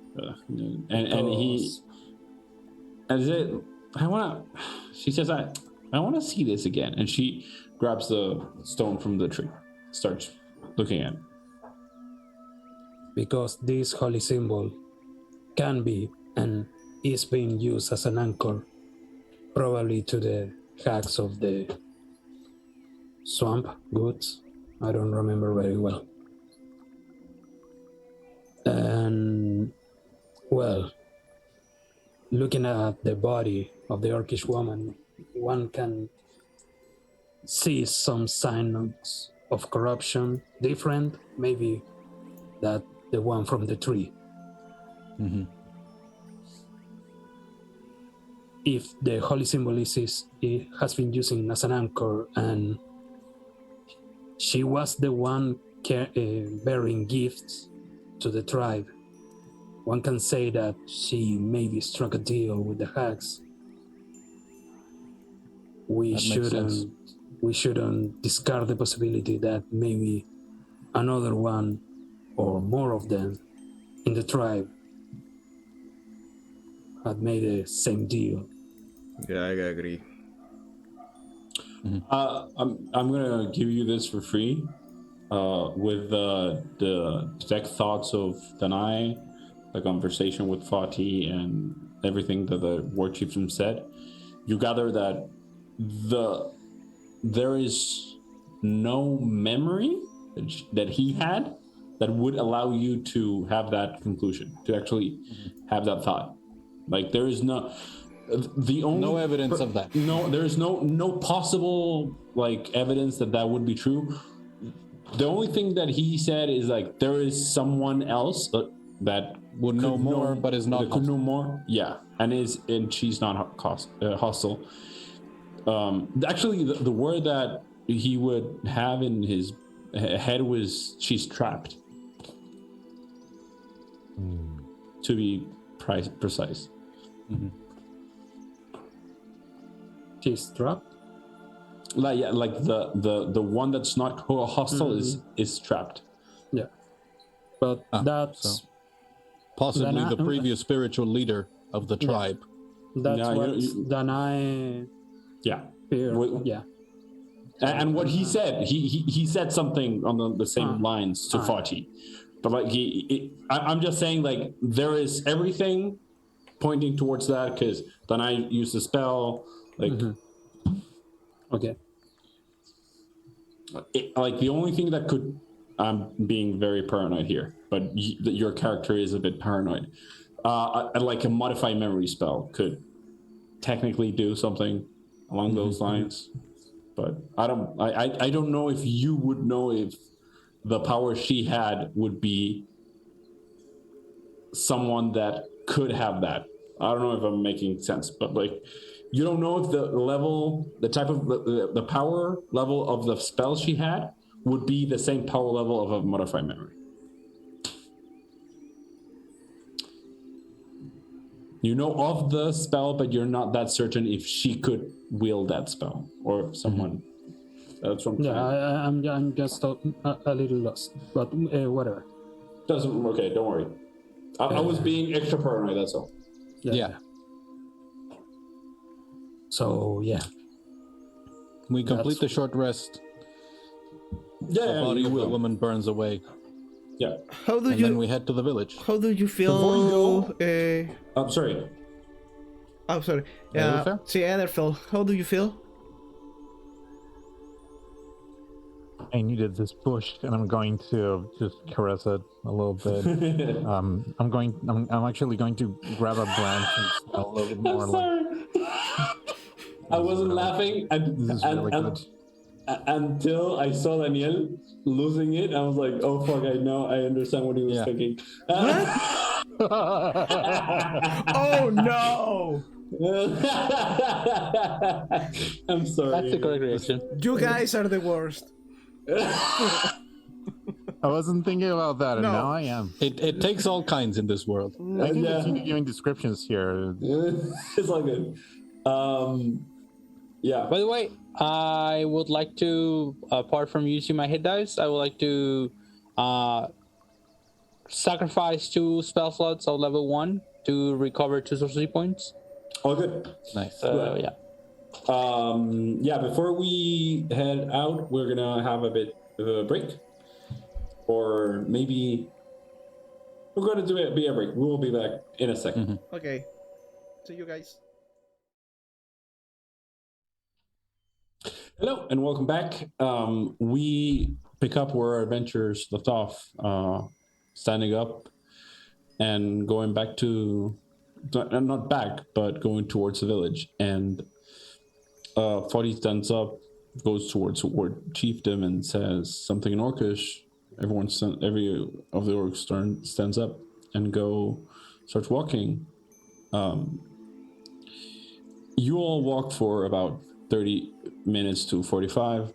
She says, I want to see this again. And she grabs the stone from the tree, starts looking at it. Because this holy symbol can be and is being used as an anchor, probably to the hags of the swamp goods. I don't remember very well. And, well, looking at the body of the orcish woman, one can see some signs of corruption, different, maybe, that the one from the tree. Mm-hmm. If the holy symbol it has been using as an anchor, and she was the one bearing gifts to the tribe, one can say that she maybe struck a deal with the hags. We shouldn't discard the possibility that maybe another one or more of them in the tribe had made the same deal. Yeah, I agree. I'm gonna give you this for free, with the detect thoughts of Danáe, the conversation with Faawtie, and everything that the war chieftain said. You gather that there is no memory that he had that would allow you to have that conclusion, to actually have that thought. Like there is no evidence of that. No, there's no possible like evidence that would be true. The only thing that he said is like there is someone else that would know more, but is not could know more. Yeah, and she's not hostile. Actually, the word that he would have in his head was she's trapped. To be precise. Mm-hmm. She's trapped? Like the one that's not hostile is trapped. Yeah. But that's so possibly the previous spiritual leader of the tribe. That's what Danáe. Yeah. Yeah. And what he said, he said something on the same lines to Faawtie. But like I'm just saying, like there is everything pointing towards that because Danáe used the spell. Like, okay. Like the only thing that could, I'm being very paranoid here, but your character is a bit paranoid. Like a modify memory spell could technically do something along those lines, but I don't know if you would know if the power she had would be someone that could have that. I don't know if I'm making sense, but like you don't know if the type of the power level of the spell she had would be the same power level of a modified memory. You know of the spell, but you're not that certain if she could wield that spell or if someone. That's what I'm just a little lost, but whatever. Okay, don't worry. I was being extra paranoid. That's all. Yeah. So yeah, we complete the short rest. Yeah, the body of the woman burns away. Yeah. Then we head to the village. How do you feel? Before you go, I'm sorry. I'm sorry. Yeah. See, Etherfell, how do you feel? I needed this push, and I'm going to just caress it a little bit. I'm actually going to grab a branch and smell a little bit more. I'm sorry. I wasn't laughing until I saw Daniel losing it. I was like, "Oh fuck! I understand what he was thinking." Oh no! I'm sorry. That's the correct reaction. You guys are the worst. I wasn't thinking about that, and now I am. It takes all kinds in this world. I can continue giving descriptions here. It's all good. Yeah. By the way, I would like to, apart from using my hit dice, I would like to sacrifice 2 spell slots of level 1 to recover 2 sorcery points. All good. Nice. Yeah. Yeah, before we head out, we're gonna have a bit of a break, or maybe we're gonna do it. Be a break. We will be back in a second. Okay. See you guys. Hello and welcome back. We pick up where our adventurers left off, standing up and going back to, not back, but going towards the village. And Fodhyx stands up, goes towards Ward Chiefdom and says something in Orcish. Every of the orcs stands up and starts walking. You all walk for about 30 minutes to 45.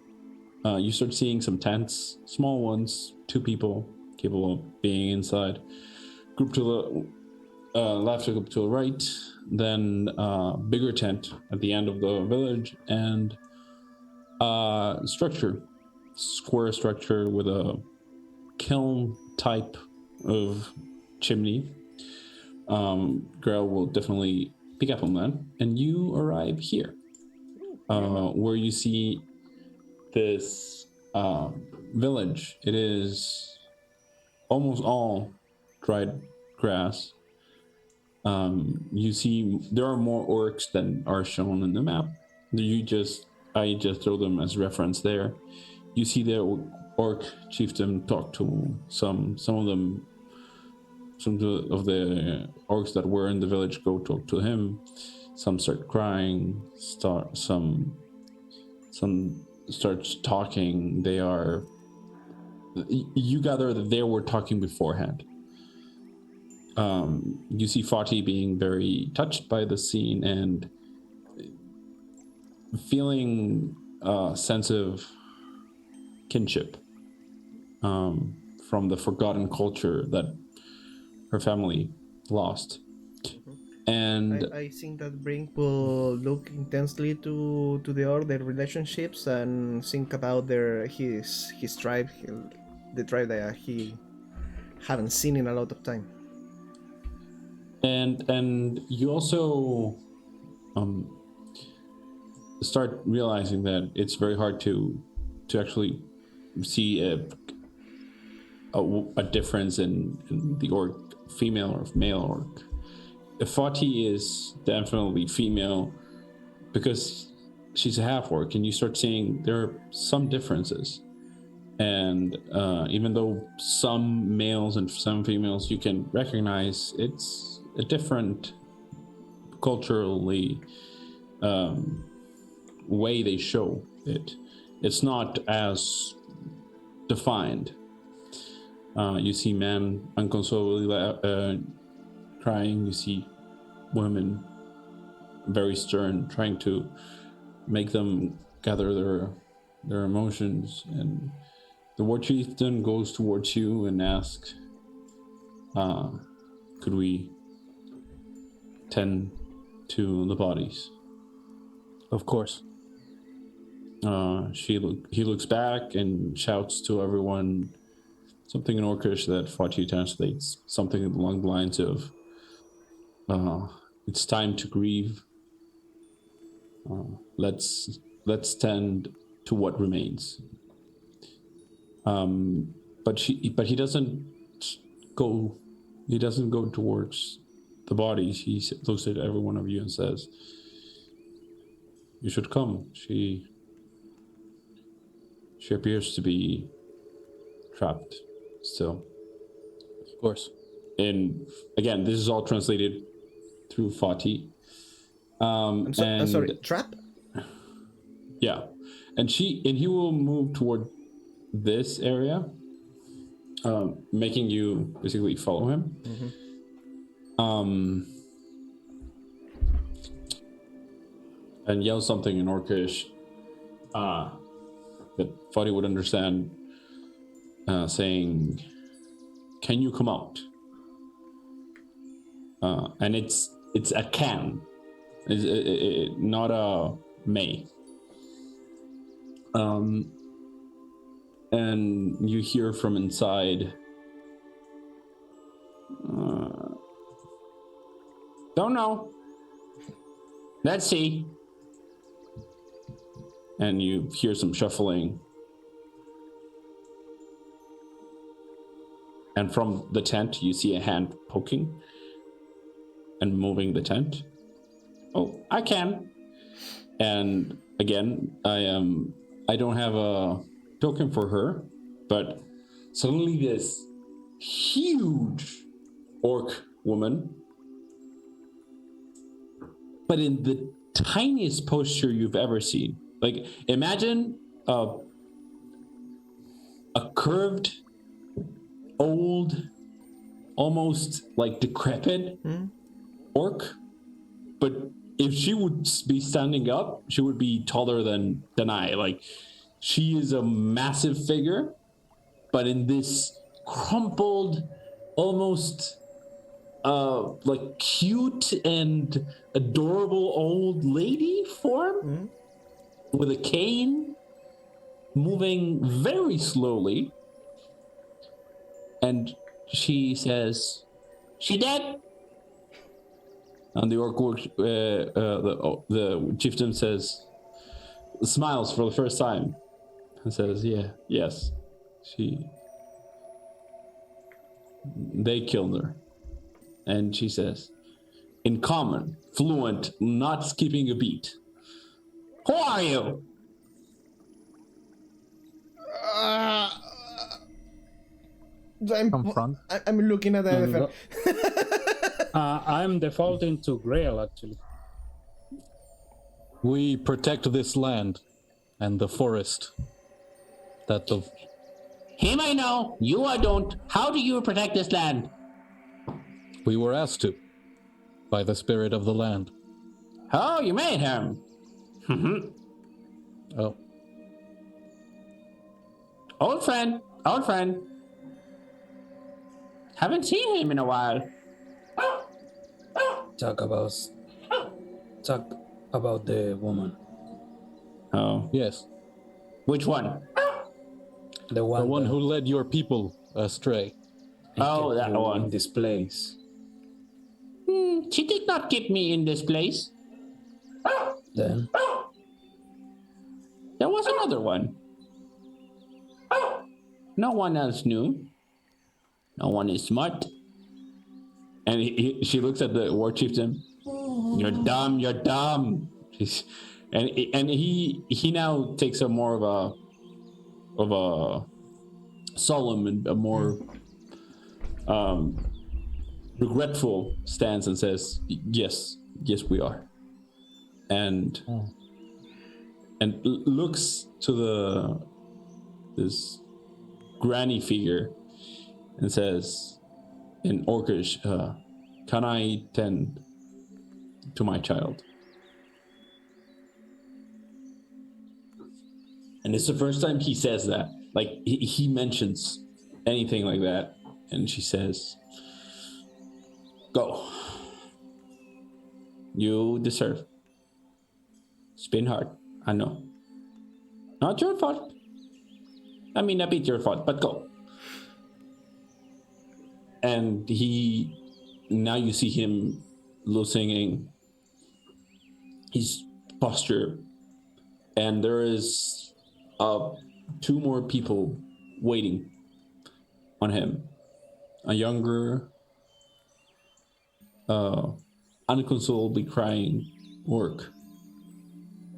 You start seeing some tents, small ones, 2 people capable of being inside. Group to the left, a group to the right, then bigger tent at the end of the village, and square structure with a kiln type of chimney. Grael will definitely pick up on that, and you arrive here, where you see this village. It is almost all dried grass. You see there are more orcs than are shown in the map. I just throw them as reference there. You see the orc chieftain talk to some of them. Some of the orcs that were in the village go talk to him. Some start crying. Some starts talking. You gather that they were talking beforehand. You see Faawtie being very touched by the scene and feeling a sense of kinship from the forgotten culture that her family lost. And I think that Brinkk will look intensely to the other relationships and think about his tribe, the tribe that he haven't seen in a lot of time. And you also start realizing that it's very hard to actually see a difference in the orc, female or male orc. Faawtie is definitely female because she's a half-orc, and you start seeing there are some differences. And even though some males and some females you can recognize, it's a different culturally way they show it. It's not as defined. You see men unconsolably crying. You see women very stern, trying to make them gather their emotions. And the war chieftain goes towards you and asks, could we tend to the bodies? Of course. He looks back and shouts to everyone something in Orcish that Faawtie translates, something along the lines of, it's time to grieve. Let's tend to what remains. But he doesn't go towards the bodies. He looks at every one of you and says, you should come. She appears to be trapped still. Of course. And again, this is all translated through Faawtie. I'm sorry, trap? Yeah. And he will move toward this area, making you basically follow him. Mm-hmm. And yell something in Orcish that Faawtie would understand, saying, can you come out? And it's a can, not a may. And you hear from inside, don't know. Let's see. and you hear some shuffling. And from the tent, you see a hand poking and moving the tent. Oh, I can. And again, I don't have a token for her, but suddenly this huge orc woman, but in the tiniest posture you've ever seen. Like, imagine a curved, old, almost like decrepit orc, but if she would be standing up, she would be taller than Danáe. Like, she is a massive figure, but in this crumpled, almost like cute and adorable old lady form with a cane, moving very slowly. And she says, "She dead?" And the orc, the chieftain smiles for the first time and says, yes, they killed her. And she says, in common, fluent, not skipping a beat, "Who are you?" I'm looking at the elephant. I'm defaulting to Grael, actually. We protect this land and the forest. Him I know, you I don't. How do you protect this land? We were asked to, by the spirit of the land. Oh, you made him. Oh. Old friend. Haven't seen him in a while. Talk about the woman. Oh. Yes. Which one? The one who led your people astray. Oh, that one. In this place. She did not keep me in this place. Then? There was another one. No one else knew. No one is smart. And she looks at the war chieftain. You're dumb. And he now takes a more of a solemn and a more regretful stance and says, yes we are. And looks to this granny figure and says in Orcish, can I tend to my child? And it's the first time he says that. Like, he mentions anything like that. And she says, go. You deserve. It's been hard, I know. Not your fault. I mean, a bit your fault, but go. And now you see him losing his posture. And there is two more people waiting on him. A younger, unconsolably crying orc,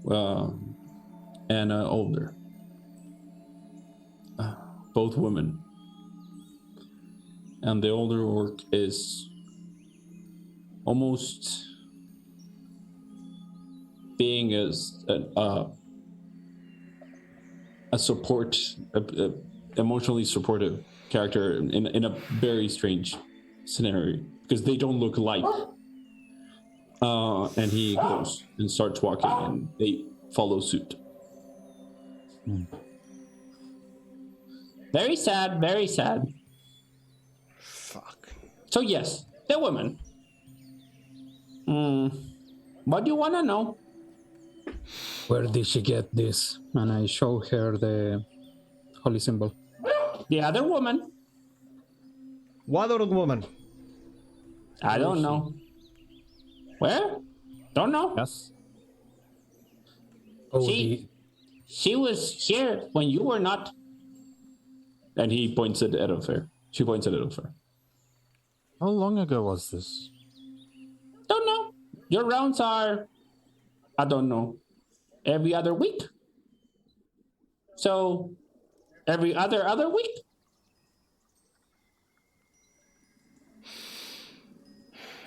and an older, both women. And the older orc is almost being a support, emotionally supportive character in a very strange scenario, because they don't look alike. And he goes and starts walking, and they follow suit. Very sad, very sad. Fuck. So yes, the woman. What do you want to know? Where did she get this? And I show her the holy symbol. The other woman. What other woman? I don't know. Where? Don't know. Yes. Oh, She- She was here when you were not. And he points at Edelfair. She points at Edelfair. How long ago was this? Don't know. Your rounds are, I don't know, every other week. So, every other week.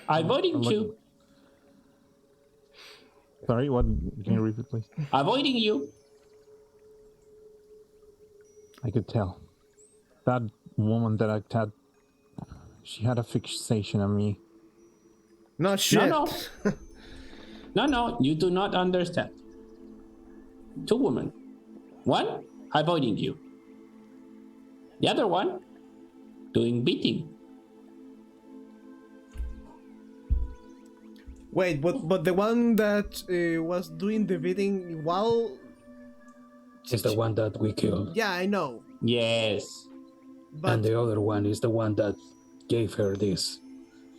Avoiding you. Sorry, what? Can you repeat, please? Avoiding you. I could tell. That woman that I had, she had a fixation on me. No shit. No, you do not understand. 2 women. One, avoiding you. The other one, doing beating. Wait, but the one that was doing the bidding while... She's the one that we killed. Yeah, I know. Yes. But And the other one is the one that gave her this.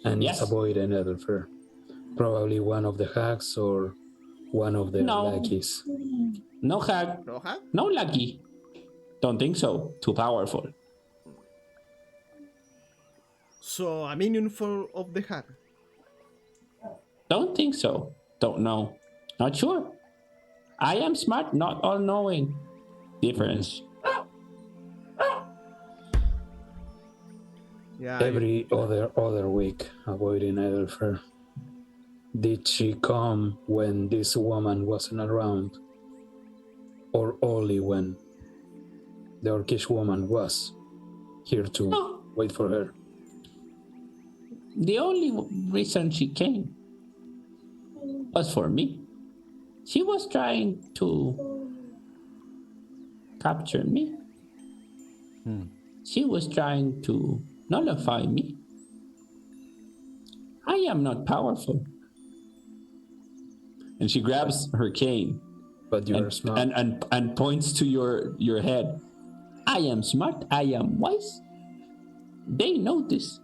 And Yes. it's avoiding Edelfair. Probably one of the hacks or one of the lackeys. No hack. no hack? No lucky. Don't think so. Too powerful. So a minion of the hack. Don't think so. Don't know. Not sure. I am smart, not all knowing. Difference. Yeah. Every other week, avoiding Edelfair. Did she come when this woman wasn't around? Or only when the orcish woman was here to No. wait for her? The only reason she came was for me. She was trying to capture me. She was trying to nullify me. I am not powerful. And she grabs her cane But you're smart. and points to your head. I am smart. I am wise. They know this.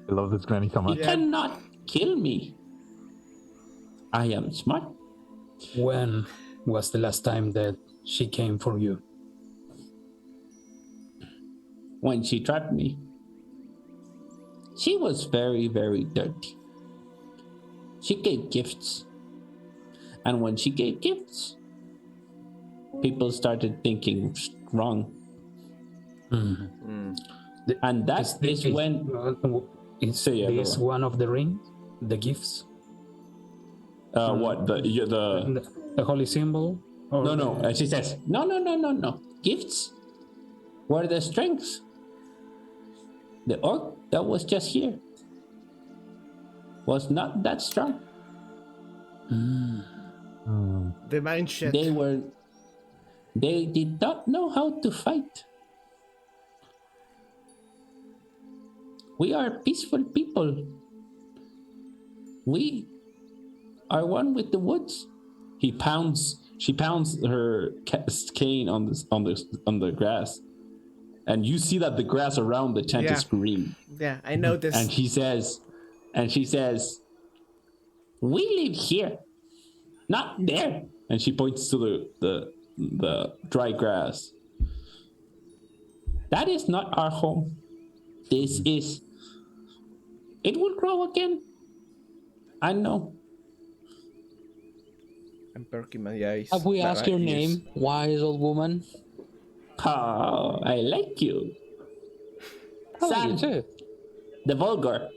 I love this granny so much. You cannot kill me. I am smart. When was the last time that she came for you? When she trapped me, she was very, very dirty. She gave gifts. And when she gave gifts, people started thinking wrong. And that is when... Is So, yeah, this go one of the rings? The gifts? What? The holy symbol? Or No. And she says, no. Gifts were the strengths. The orc that was just here was not that strong. The mindset. They did not know how to fight. We are peaceful people. We are one with the woods. She pounds her cane on the grass, and you see that the grass around the tent is green. Yeah, I noticed. And she says, "We live here, not there." And she points to the dry grass. That is not our home. This is. It will grow again. I know. I'm perking my eyes. Have we asked your ears. name, wise old woman? Oh, I like you. I like you Son, too. the Vulgar.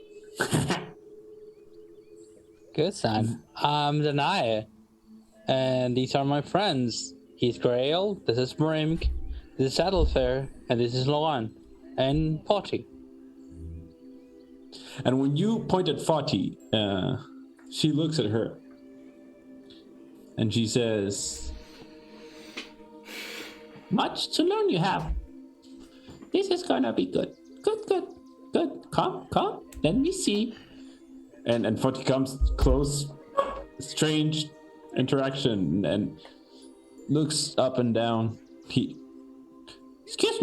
Good son. I'm Danáe, and these are my friends. He's Grael, this is Brinkk, this is Edelfair, and this is Laurent, and Faawtie. And when you point at Faawtie, she looks at her. And she says, "Much to learn you have. This is gonna be good. Good. Come. Let me see." And Faawtie comes close. Strange interaction and looks up and down. Excuse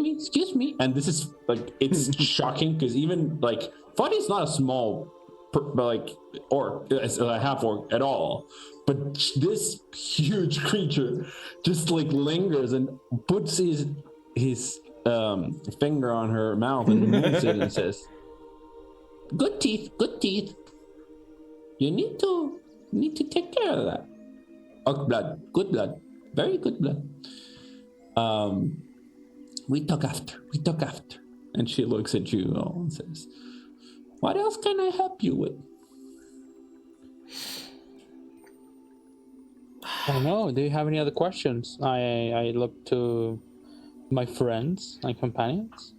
me. And this is like, it's shocking because even like Faawtie's not a small like orc, as a half orc at all. But this huge creature just like lingers and puts his finger on her mouth and moves it and says, "Good teeth, good teeth. You need to take care of that. Orc blood, good blood, very good blood. We talk after. And she looks at you all and says, "What else can I help you with?" I don't know. Do you have any other questions? I look to my friends, my companions.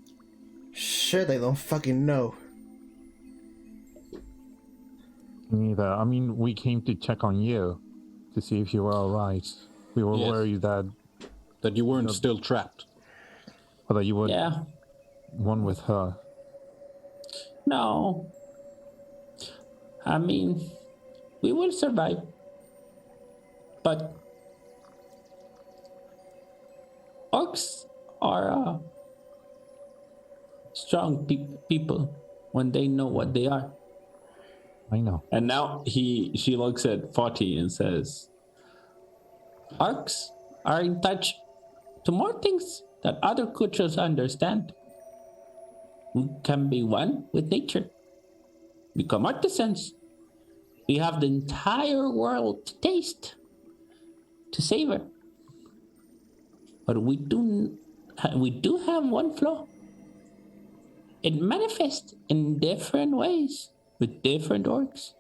Shit, I don't fucking know. Neither. I mean, we came to check on you to see if you were all right. We were Yes. worried that That you weren't still trapped. or that you would Yeah. one with her. No. I mean, we will survive. But orcs are strong people when they know what they are. I know. And now she looks at Faawtie and says, "Orcs are in touch to more things that other cultures understand. We can be one with nature, become artisans. We have the entire world to taste, to savor. But we do have one flaw. It manifests in different ways with different orcs.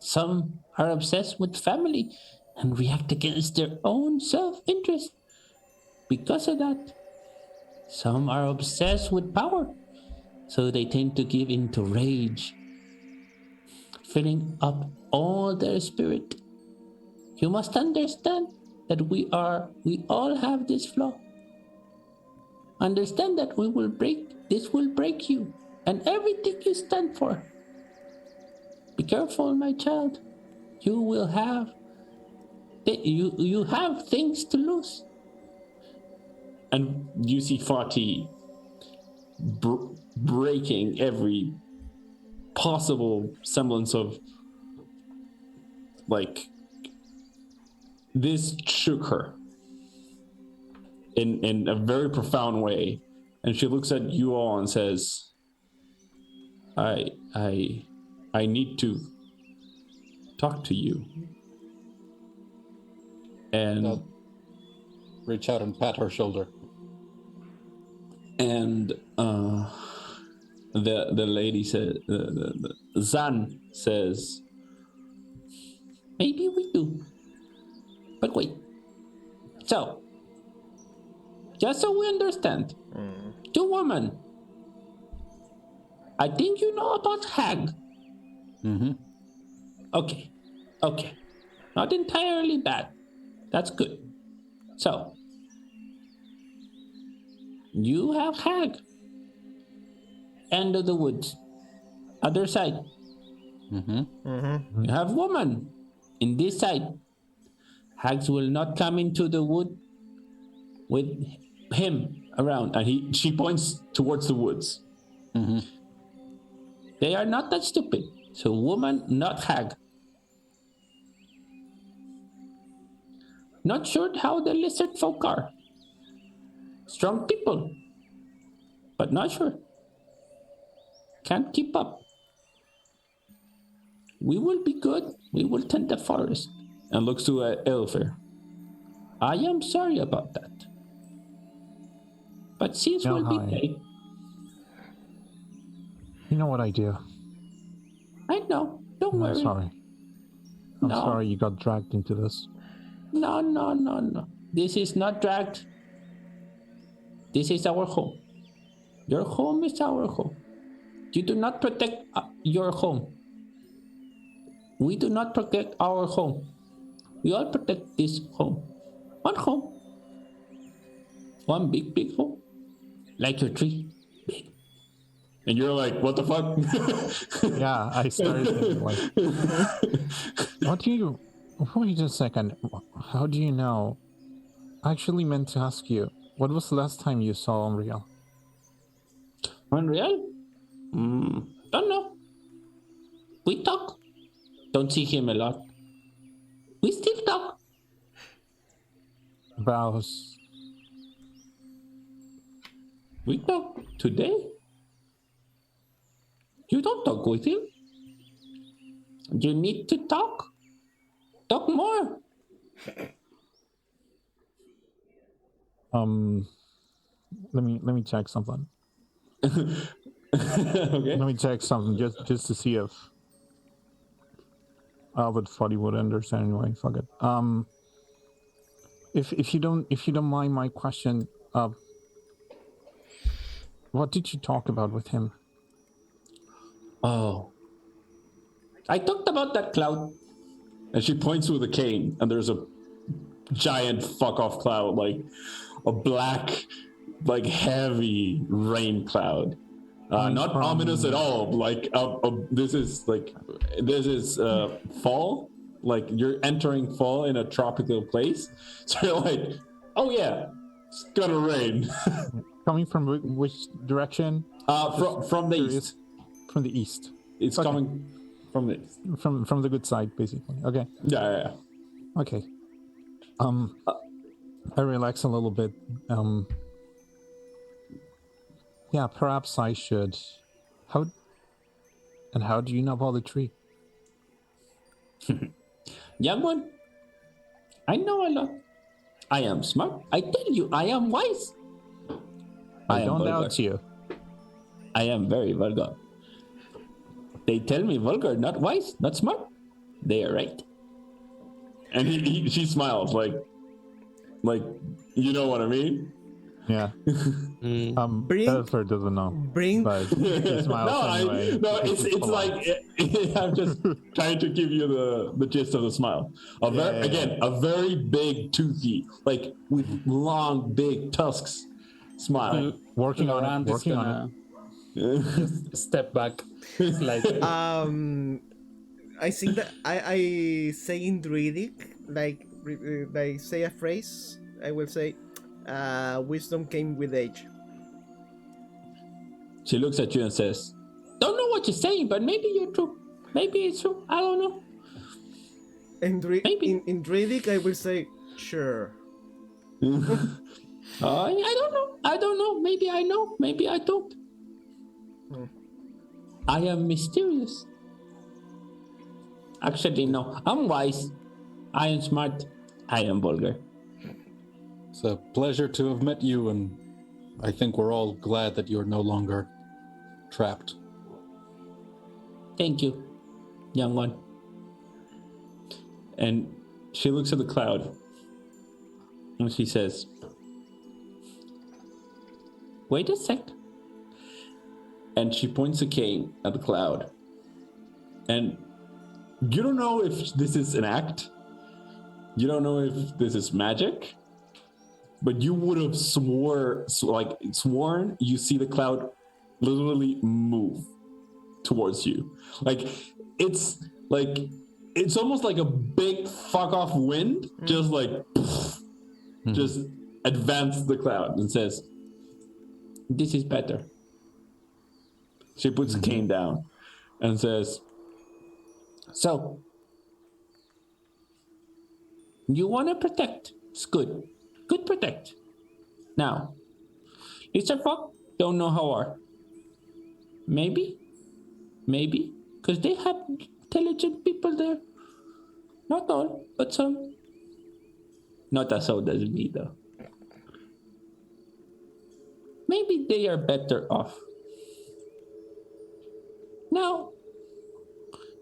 Some are obsessed with family and react against their own self-interest because of that. Some are obsessed with power, so they tend to give into rage, filling up all their spirit. You must understand that we all have this flaw. Understand that this will break you and everything you stand for. Be careful, my child. You will have you have things to lose." And you see Faawtie breaking every possible semblance of like this shook her in a very profound way, and she looks at you all and says, I need to talk to you." And I'll reach out and pat her shoulder. and the lady said, the Zan says, "Maybe we do, but wait. So, just so we understand, two women. I think you know about hag." Mm-hmm. Okay. Not entirely bad. That's good. So, you have hag. End of the woods. Other side. Mm-hmm. You have woman. In this side. Hags will not come into the wood with him around. And she points towards the woods. Mm-hmm. They are not that stupid. So woman, not hag. Not sure how the lizard folk are. Strong people, but not sure. Can't keep up. We will be good. We will tend the forest. And looks to Elfer. I am sorry about that. But since No, we'll be hi. paid, You know what I do. I know. Don't I'm worry. sorry. I'm No. sorry you got dragged into this. No. This is not dragged. This is our home. Your home is our home. You do not protect your home. We do not protect our home. We all protect this home. One home. One big home. Like your tree. Big. And you're like, what the fuck? Yeah, I started thinking like, what do you? Wait a second. How do you know? I actually meant to ask you. What was the last time you saw Unreal? Unreal? Don't know. We talk. Don't see him a lot. We still talk. Bows. We talk today. You don't talk with him. You need to talk. Talk more. Let me check something. Okay. Let me check something just to see if but Foddy would understand anyway. Fuck it. If you don't mind my question, what did you talk about with him? Oh. I talked about that cloud. And she points with a cane, and there's a giant fuck off cloud, like a black, like heavy rain cloud. Not ominous at all. Like this is fall. Like you're entering fall in a tropical place. So you're like, oh yeah, it's gonna rain. Coming from which direction? From the east. From the east. It's okay. coming from the east. From the good side, basically. Okay. Yeah. Okay. I relax a little bit. Yeah, perhaps I should. How do you know about the tree? Young one, I know a lot. I am smart. I tell you, I am wise. I don't doubt you. I am very vulgar. They tell me vulgar, not wise, not smart. They are right. And she smiles like, you know what I mean? Yeah. Edward doesn't know. But he smiles anyway. It's like I'm just trying to give you the gist of the smile. A very big, toothy, like with long, big tusks smile. Working on it. Just step back. Like I think that I say in Druidic, like say a phrase. I will say, wisdom came with age. She looks at you and says, "Don't know what you're saying, but maybe you're true. Maybe it's true. I don't know." In Maybe. in Druidic, I will say, sure. I don't know. Maybe I know. Maybe I don't. I am mysterious. Actually, no. I'm wise. I am smart. I am vulgar. It's a pleasure to have met you, and I think we're all glad that you're no longer trapped. Thank you, young one. And she looks at the cloud and she says, "Wait a sec." And she points a cane at the cloud. And you don't know if this is an act. You don't know if this is magic. But you would have sworn you see the cloud literally move towards you. It's almost like a big fuck off wind, just like just advance the cloud and says, "This is better." She puts the cane down and says, "So, you want to protect? It's good. Good protect. Now, Lizard folk don't know how are. Maybe, because they have intelligent people there. Not all, but some. Not as old as me, though. Maybe they are better off. Now,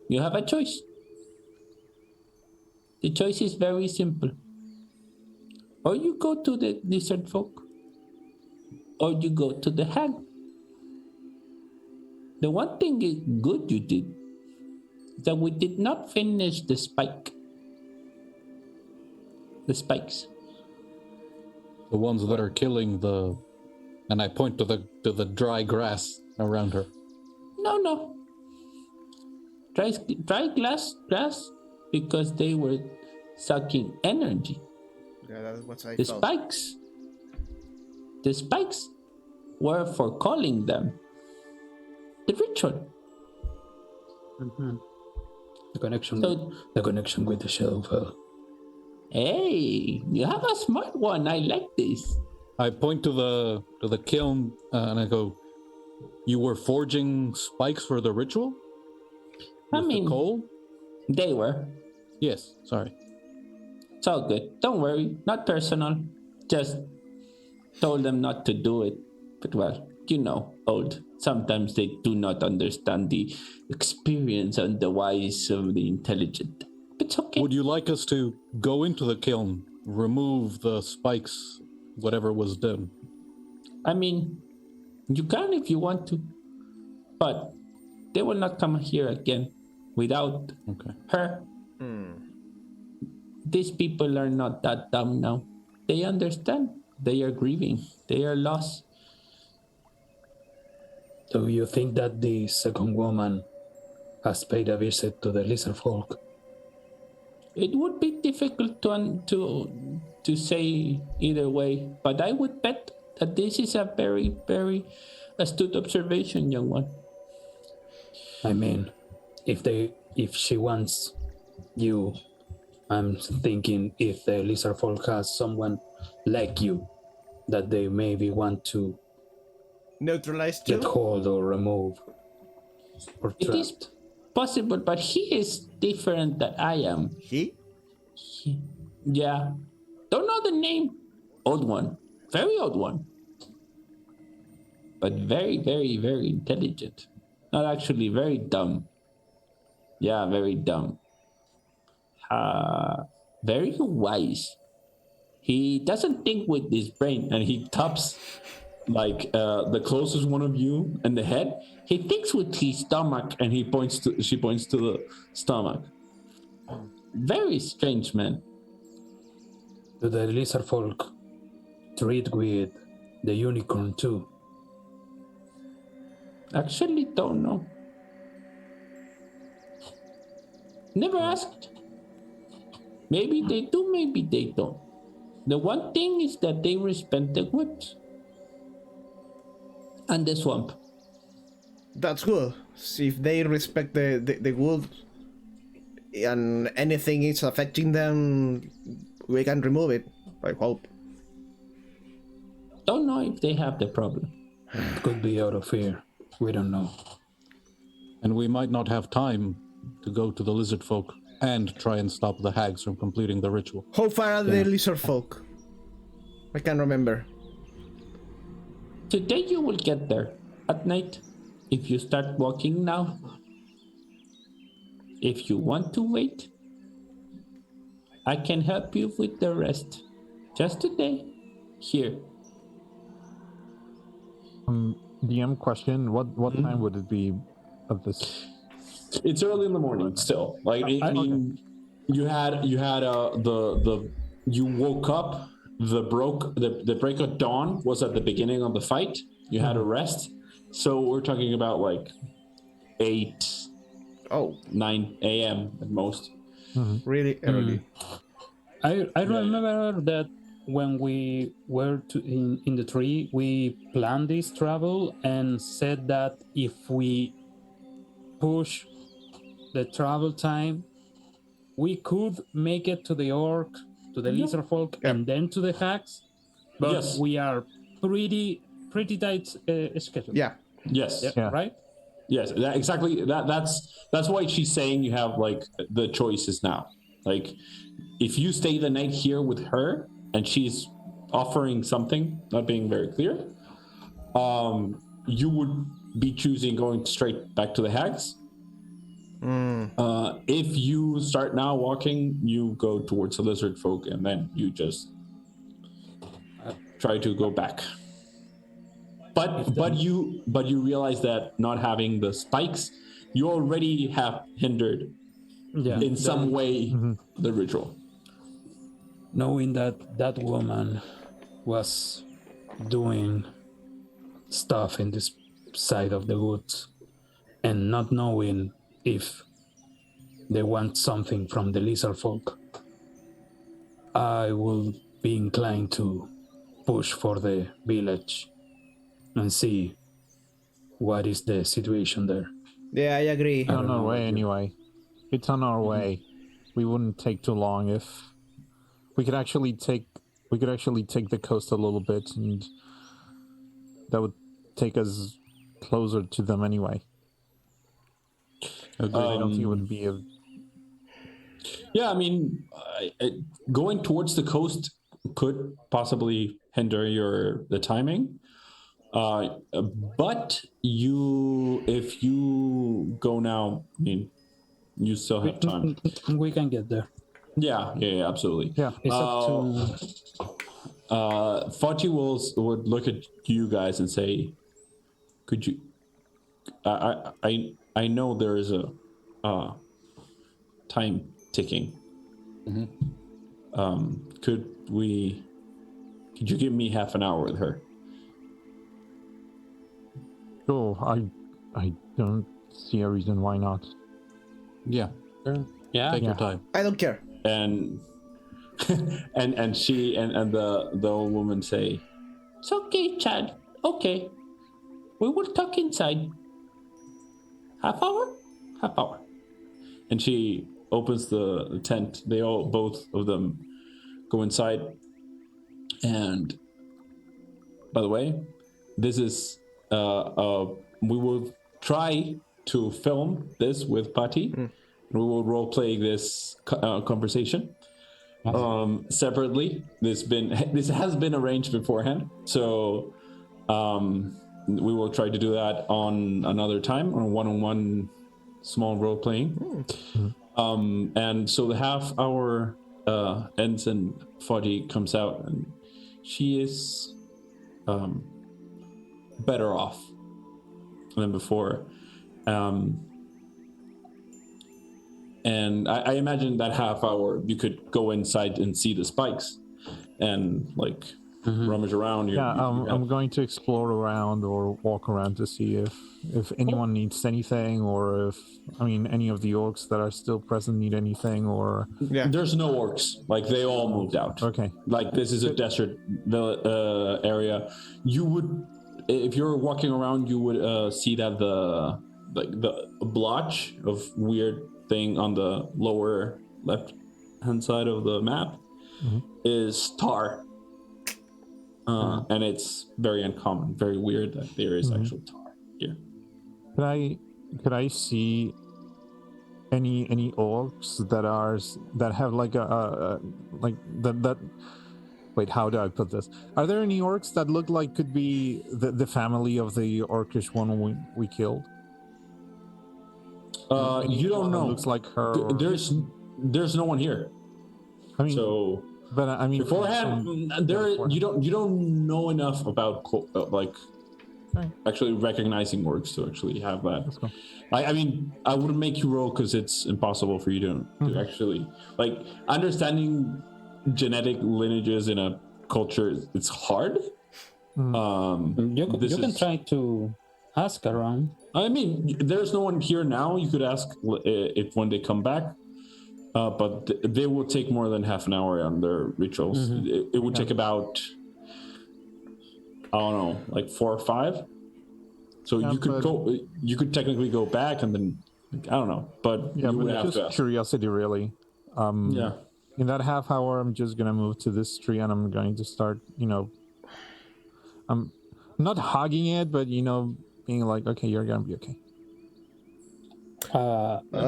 you have a choice. The choice is very simple. Or you go to the lizard folk, or you go to the hag. The one thing is good you did is that we did not finish the spikes. The ones that are killing the, and I point to the dry grass around her. No. Dry grass because they were sucking energy. Yeah, that's what I The thought. spikes were for calling them. The ritual. The connection, So- the connection with the shadow fell. Hey, you have a smart one. I like this. I point to the kiln and I go, "You were forging spikes for the ritual? I With mean, the coal? they were. Yes, sorry. It's all good. Don't worry. Not personal. Just told them not to do it. But well, you know, old. Sometimes they do not understand the experience and the wise of the intelligent. But it's okay. Would you like us to go into the kiln, remove the spikes, whatever was done?" I mean, you can if you want to. But they will not come here again without Okay. her. These people are not that dumb now. They understand. They are grieving. They are lost. Do you think that the second woman has paid a visit to the lizard folk? It would be difficult to say either way, but I would bet that this is a very, very astute observation, young one. I mean, if she wants you, I'm thinking if the lizard folk has someone like you that they maybe want to Neutralized get too? hold or remove or It is trapped. possible, but he is different than I am. Yeah. Don't know the name. Old one. Very old one. But very, very, very intelligent. Not actually very dumb. Yeah, very dumb. Very wise. He doesn't think with his brain, and he taps like the closest one of you in the head. He thinks with his stomach, and she points to the stomach. Very strange, man. Do the lizard folk treat with the unicorn too? Actually, don't know. Never asked. Maybe they do, maybe they don't. The one thing is that they respect the woods and the swamp. That's good. See, if they respect the wood and anything is affecting them, we can remove it. I hope. Don't know if they have the problem. It could be out of fear. We don't know. And we might not have time to go to the lizard folk and try and stop the hags from completing the ritual. How far are the lizard folk? I can't remember. Today you will get there at night if you start walking now. If you want to wait, I can help you with the rest. Just today, here. DM question: What time would it be of this? It's early in the morning still. Like I mean, you woke up. The break of dawn was at the beginning of the fight. You had a rest, so we're talking about like 9 a.m. at most. Really early. I remember that when we were in the tree, we planned this travel and said that if we push the travel time, we could make it to the orc, to the lizard folk, and then to the hags. But Yes. we are pretty tight schedule. Yeah. Yes. Yeah. Right? Yes. Exactly. That's why she's saying you have like the choices now. Like, if you stay the night here with her and she's offering something, not being very clear, you would be choosing going straight back to the hags. If you start now walking, you go towards the lizard folk, and then you just try to go back. But you realize that not having the spikes, you already have hindered in some way the ritual. Knowing that woman was doing stuff in this side of the woods and not knowing if they want something from the lizard folk, I will be inclined to push for the village and see what is the situation there. Yeah, I agree. On our way anyway. It's on our way. We wouldn't take too long if we could actually take the coast a little bit, and that would take us closer to them anyway. I don't think it would be a... Yeah, I mean, going towards the coast could possibly hinder the timing. But if you go now, I mean, you still have time. We can get there. Yeah, absolutely. Yeah. It's up to... Faawtie would look at you guys and say, "Could you? I know there is a time ticking. Could you give me half an hour with her?" Sure, I don't see a reason why not. Yeah. Sure. Yeah. Take your time. I don't care. And she and the old woman say, "It's okay, Chad. Okay, we will talk inside. Half hour." And she opens the tent. They both of them go inside. And by the way, this is we will try to film this with Patti. We will role play this conversation separately. This has been arranged beforehand, so we will try to do that on another time, on one-on-one small role playing. And so the half hour ends, and Fodhyx comes out, and she is better off than before. And I imagine that half hour you could go inside and see the spikes and like rummage around. I'm going to explore around or walk around to see if anyone needs anything, or if any of the orcs that are still present need anything, or There's no orcs. Like they all moved out. Okay. Like this is a desert area. You would, if you're walking around, you would see that the blotch of weird thing on the lower left hand side of the map is tar. And it's very uncommon, very weird that there is actual tar here. Could I see any orcs that have like a like that? Wait, how do I put this? Are there any orcs that look like could be the family of the orcish one we killed? You don't know. Looks like her. There's no one here. So. But beforehand, you don't know enough about actually recognizing orcs to actually have that. Cool. I wouldn't make you roll because it's impossible for you to actually understanding genetic lineages in a culture. It's hard. You can try to ask around. There's no one here now. You could ask if when they come back. But they will take more than half an hour on their rituals. It would take about, I don't know, like 4 or 5. So you could technically go back and then, I don't know, but you would have just curiosity, really. In that half hour, I'm just gonna move to this tree and I'm going to start, I'm not hugging it, but being like, okay, you're gonna be okay.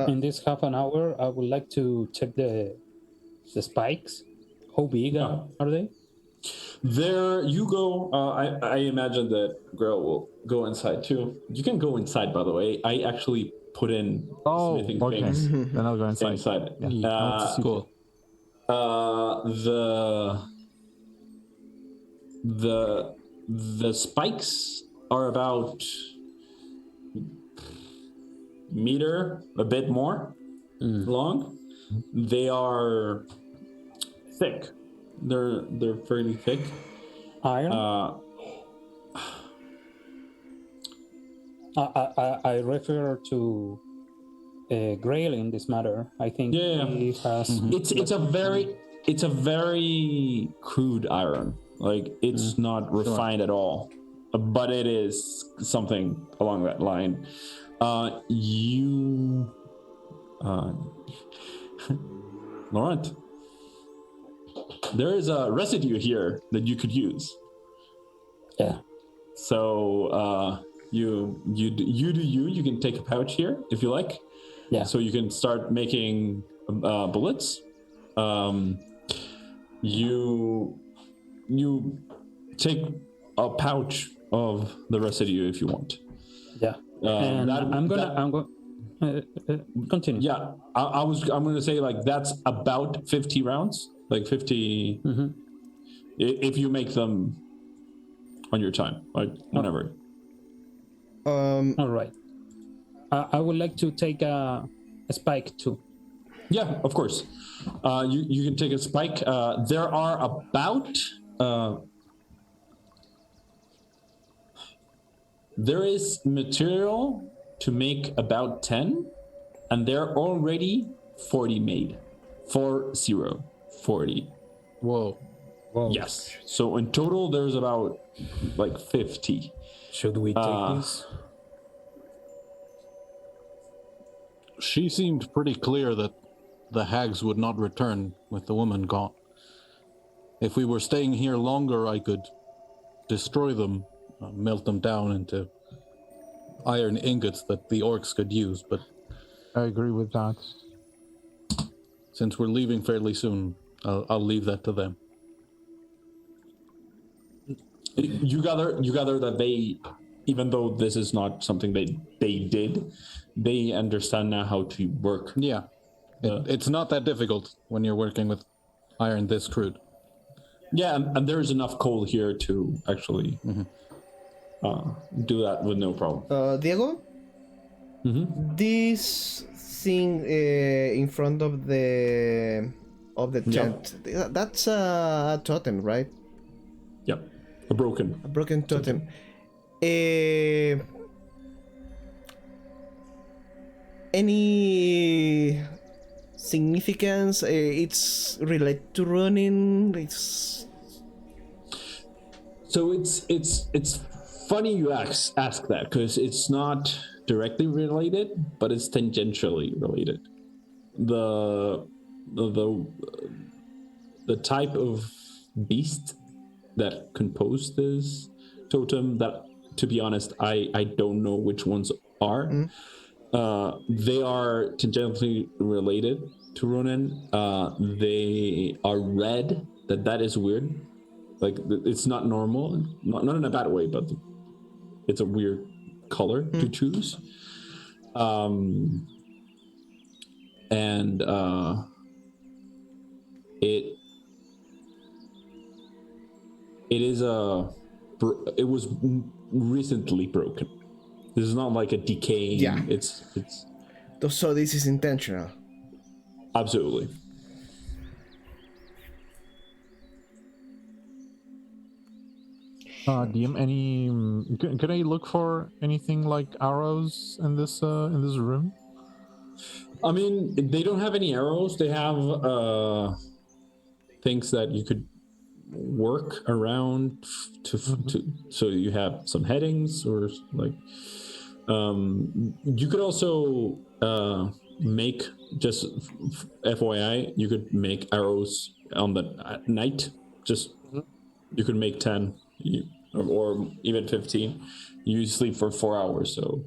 In this half an hour, I would like to check the spikes. How big are they? There you go. I imagine that Grael will go inside too. You can go inside, by the way. I actually put in smithing things. Then I'll go inside. Inside. Cool. The spikes are about meter, a bit more long. They are thick. They're fairly thick. Iron. I refer to Grael in this matter. I think he has. It's a very crude iron. Like it's not refined at all, but it is something along that line. You Laurent, there is a residue here that you could use. Yeah. So you do you. You can take a pouch here if you like. Yeah. So you can start making bullets. You take a pouch of the residue if you want. Yeah. And I'm going continue. Yeah, I'm gonna say like that's about 50 rounds, like 50. If you make them on your time, like whenever. All right. I would like to take a spike too. Yeah, of course. You can take a spike. There are about there is material to make about 10, and they're already 40 made. 40. Whoa. Yes. So in total, there's about like 50. Should we take these? She seemed pretty clear that the hags would not return with the woman gone. If we were staying here longer, I could destroy them, melt them down into iron ingots that the orcs could use, but I agree with that. since we're leaving fairly soon, I'll leave that to them. You gather that they, even though this is not something they did, they understand now how to work. Yeah. It's not that difficult when you're working with iron this crude. Yeah, and there's enough coal here to actually do that with no problem. Diego? This thing in front of the tent, that's a totem, right? Yep, a broken totem. Any significance? It's related to running. So it's funny you ask that, because it's not directly related, but it's tangentially related. The type of beast that composed this totem, that, to be honest, I don't know which ones are. They are tangentially related to Ronin. They are red. That is weird. Like, it's not normal. Not in a bad way, but it's a weird color to choose. And it was recently broken. This is not like a decay. Yeah. It's So this is intentional. Absolutely. DM, can I look for anything like arrows in this room? I mean, they don't have any arrows. They have things that you could work around to so you have some headings, or like you could also make, just FYI, you could make arrows on the at night. Just you could make 10 or even 15. You sleep for 4 hours, so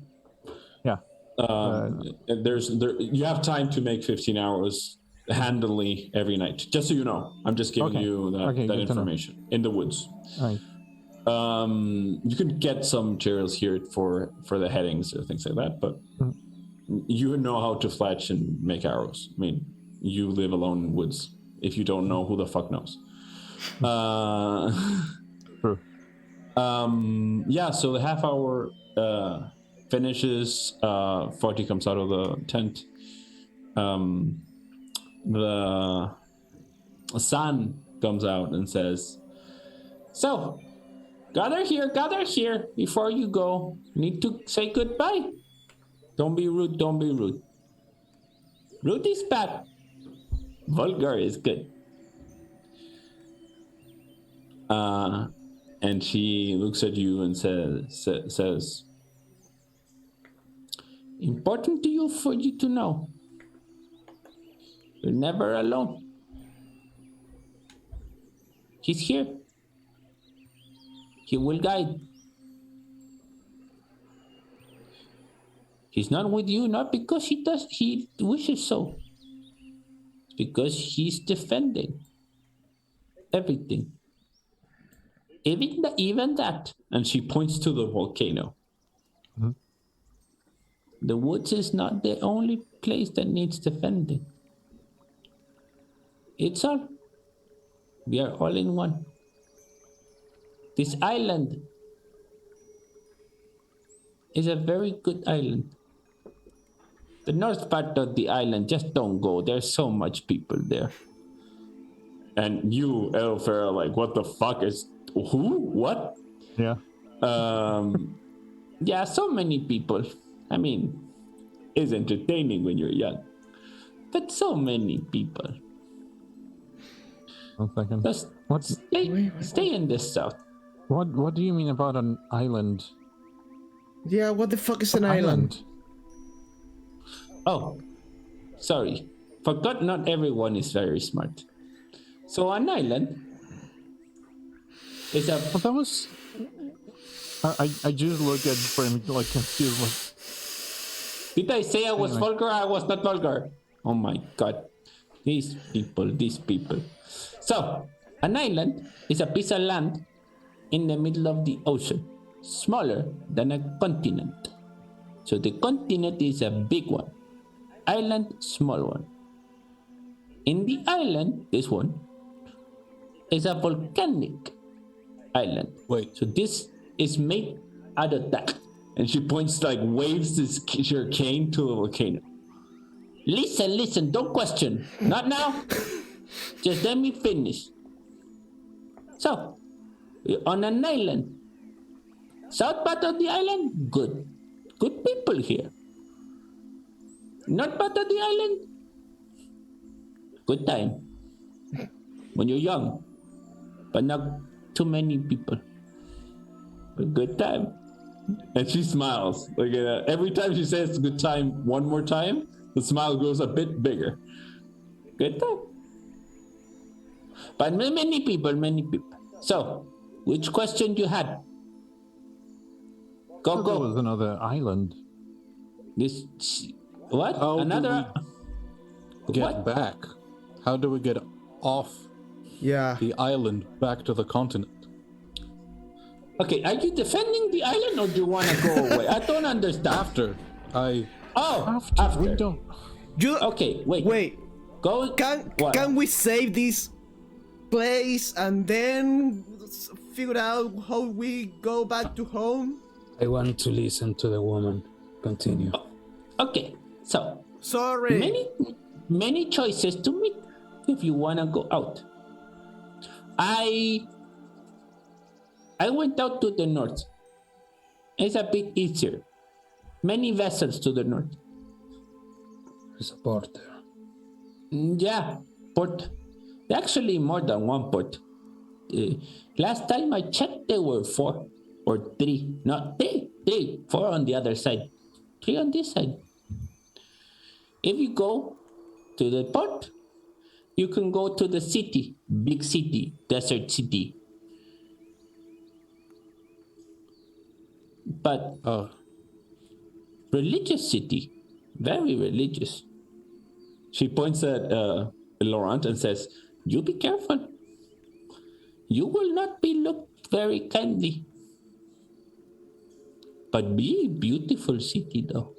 yeah. You have time to make 15 hours handily every night. Just so you know, I'm just giving you that information in the woods. Right. You can get some materials here for the headings or things like that, but you know how to fletch and make arrows. I mean, you live alone in woods. If you don't know, who the fuck knows? True. Yeah, so the half hour finishes. Faawtie comes out of the tent. The sun comes out and says, "So, gather here before you go. Need to say goodbye. Don't be rude. Rude is bad. Vulgar is good." And she looks at you and says, "Important to you for you to know. You're never alone. He's here. He will guide. He's not with you, not because he wishes so. It's because he's defending everything. Even that. And she points to the volcano. Mm-hmm. The woods is not the only place that needs defending. It's all. We are all in one. This island is a very good island. The north part of the island, just don't go. There's so much people there. And you, Elfer, are like, what the fuck is... Who? What? Yeah. Yeah, so many people. I mean, it's entertaining when you're young. But so many people. 1 second. Just stay in the south. What do you mean about an island? Yeah, what the fuck is an island? Oh, sorry. Forgot not everyone is very smart. So an island is a... Well, that was... I just look at Brinkk like confused. Like... Did I say I was vulgar? I was not vulgar. Oh my god. These people. So, an island is a piece of land in the middle of the ocean, smaller than a continent. So the continent is a big one. Island, small one. In the island, this one is a volcanic island. Wait. So this is made out of that. And she points, like, waves her cane to the volcano. Listen, don't question. Not now. Just let me finish. So, we're on an island. South part of the island, good. Good people here. North part of the island, good time. When you're young, but not too many people. But good time. And she smiles. Like every time she says good time one more time, the smile grows a bit bigger. Good time. But many people. So, which question you had? Go. There was another island. This... What? How Another... do we get What? back? How do we get off the island back to the continent? Okay, are you defending the island or do you want to go away? I don't understand. After. After. We don't... Okay, wait. Go. Can we save this place and then figure out how we go back to home? I want to listen to the woman. Continue. Okay, so Sorry. many choices to make if you wanna go out. I went out to the north. It's a bit easier. Many vessels to the north. There's a port there. Yeah, port. Actually, more than one port. Last time I checked, there were 4 or 3. Not 3. 4 on the other side. 3 on this side. If you go to the port, you can go to the city, big city, desert city. But religious city, very religious. She points at Laurent and says, "You be careful. You will not be looked very kindly. But be beautiful city though."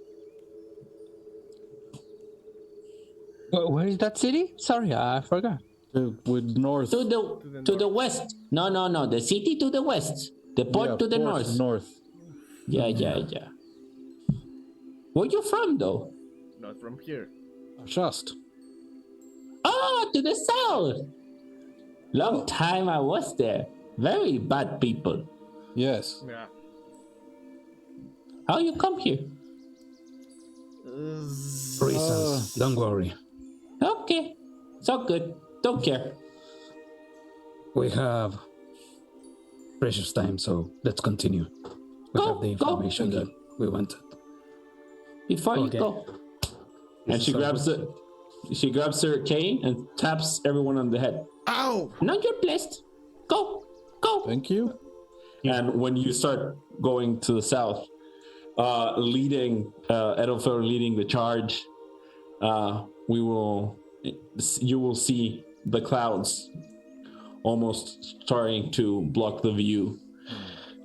Where is that city? Sorry, I forgot. With north. To the west. No. The city to the west. The port to the north. North. Yeah. Where you from though? Not from here. Ashast. Oh, to the south. Long time I was there. Very bad people. Yes. Yeah. How you come here? Reasons. Don't worry. Okay. So good. Don't care. We have precious time, so let's continue. We Go, have the go. information that we wanted. Before Okay. you go. And she grabs the... she grabs her cane and taps everyone on the head. Ow! Now you're blessed. Go. Thank you. And when you start going to the south, leading Edelfer leading the charge, you will see the clouds almost starting to block the view.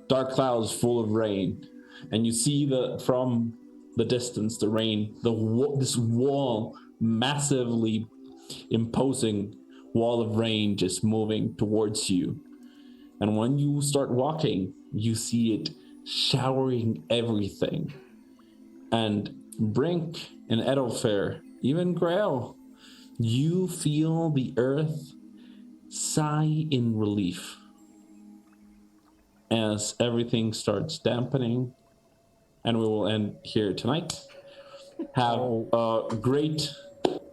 Dark clouds full of rain, and you see from the distance the rain, this wall, massively imposing wall of rain, just moving towards you. And when you start walking, you see it showering everything. And Brinkk and Edelfer, even Grael, you feel the earth sigh in relief as everything starts dampening. And we will end here tonight. Have a great,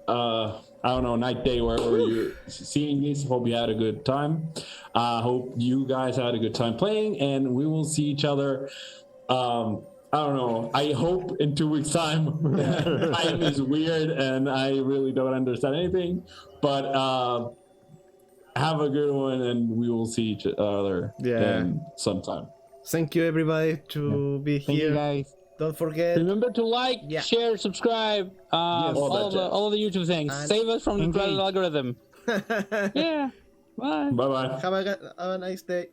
night, day, wherever you're seeing this. Hope you had a good time. Hope you guys had a good time playing, and we will see each other. I hope in 2 weeks' time. Time is weird, and I really don't understand anything. But have a good one, and we will see each other sometime. Thank you, everybody, to be Thank here. you, guys. Don't forget. Remember to like, share, subscribe, all the YouTube things. And Save us from the algorithm. Yeah. Bye. Bye-bye. Have a nice day.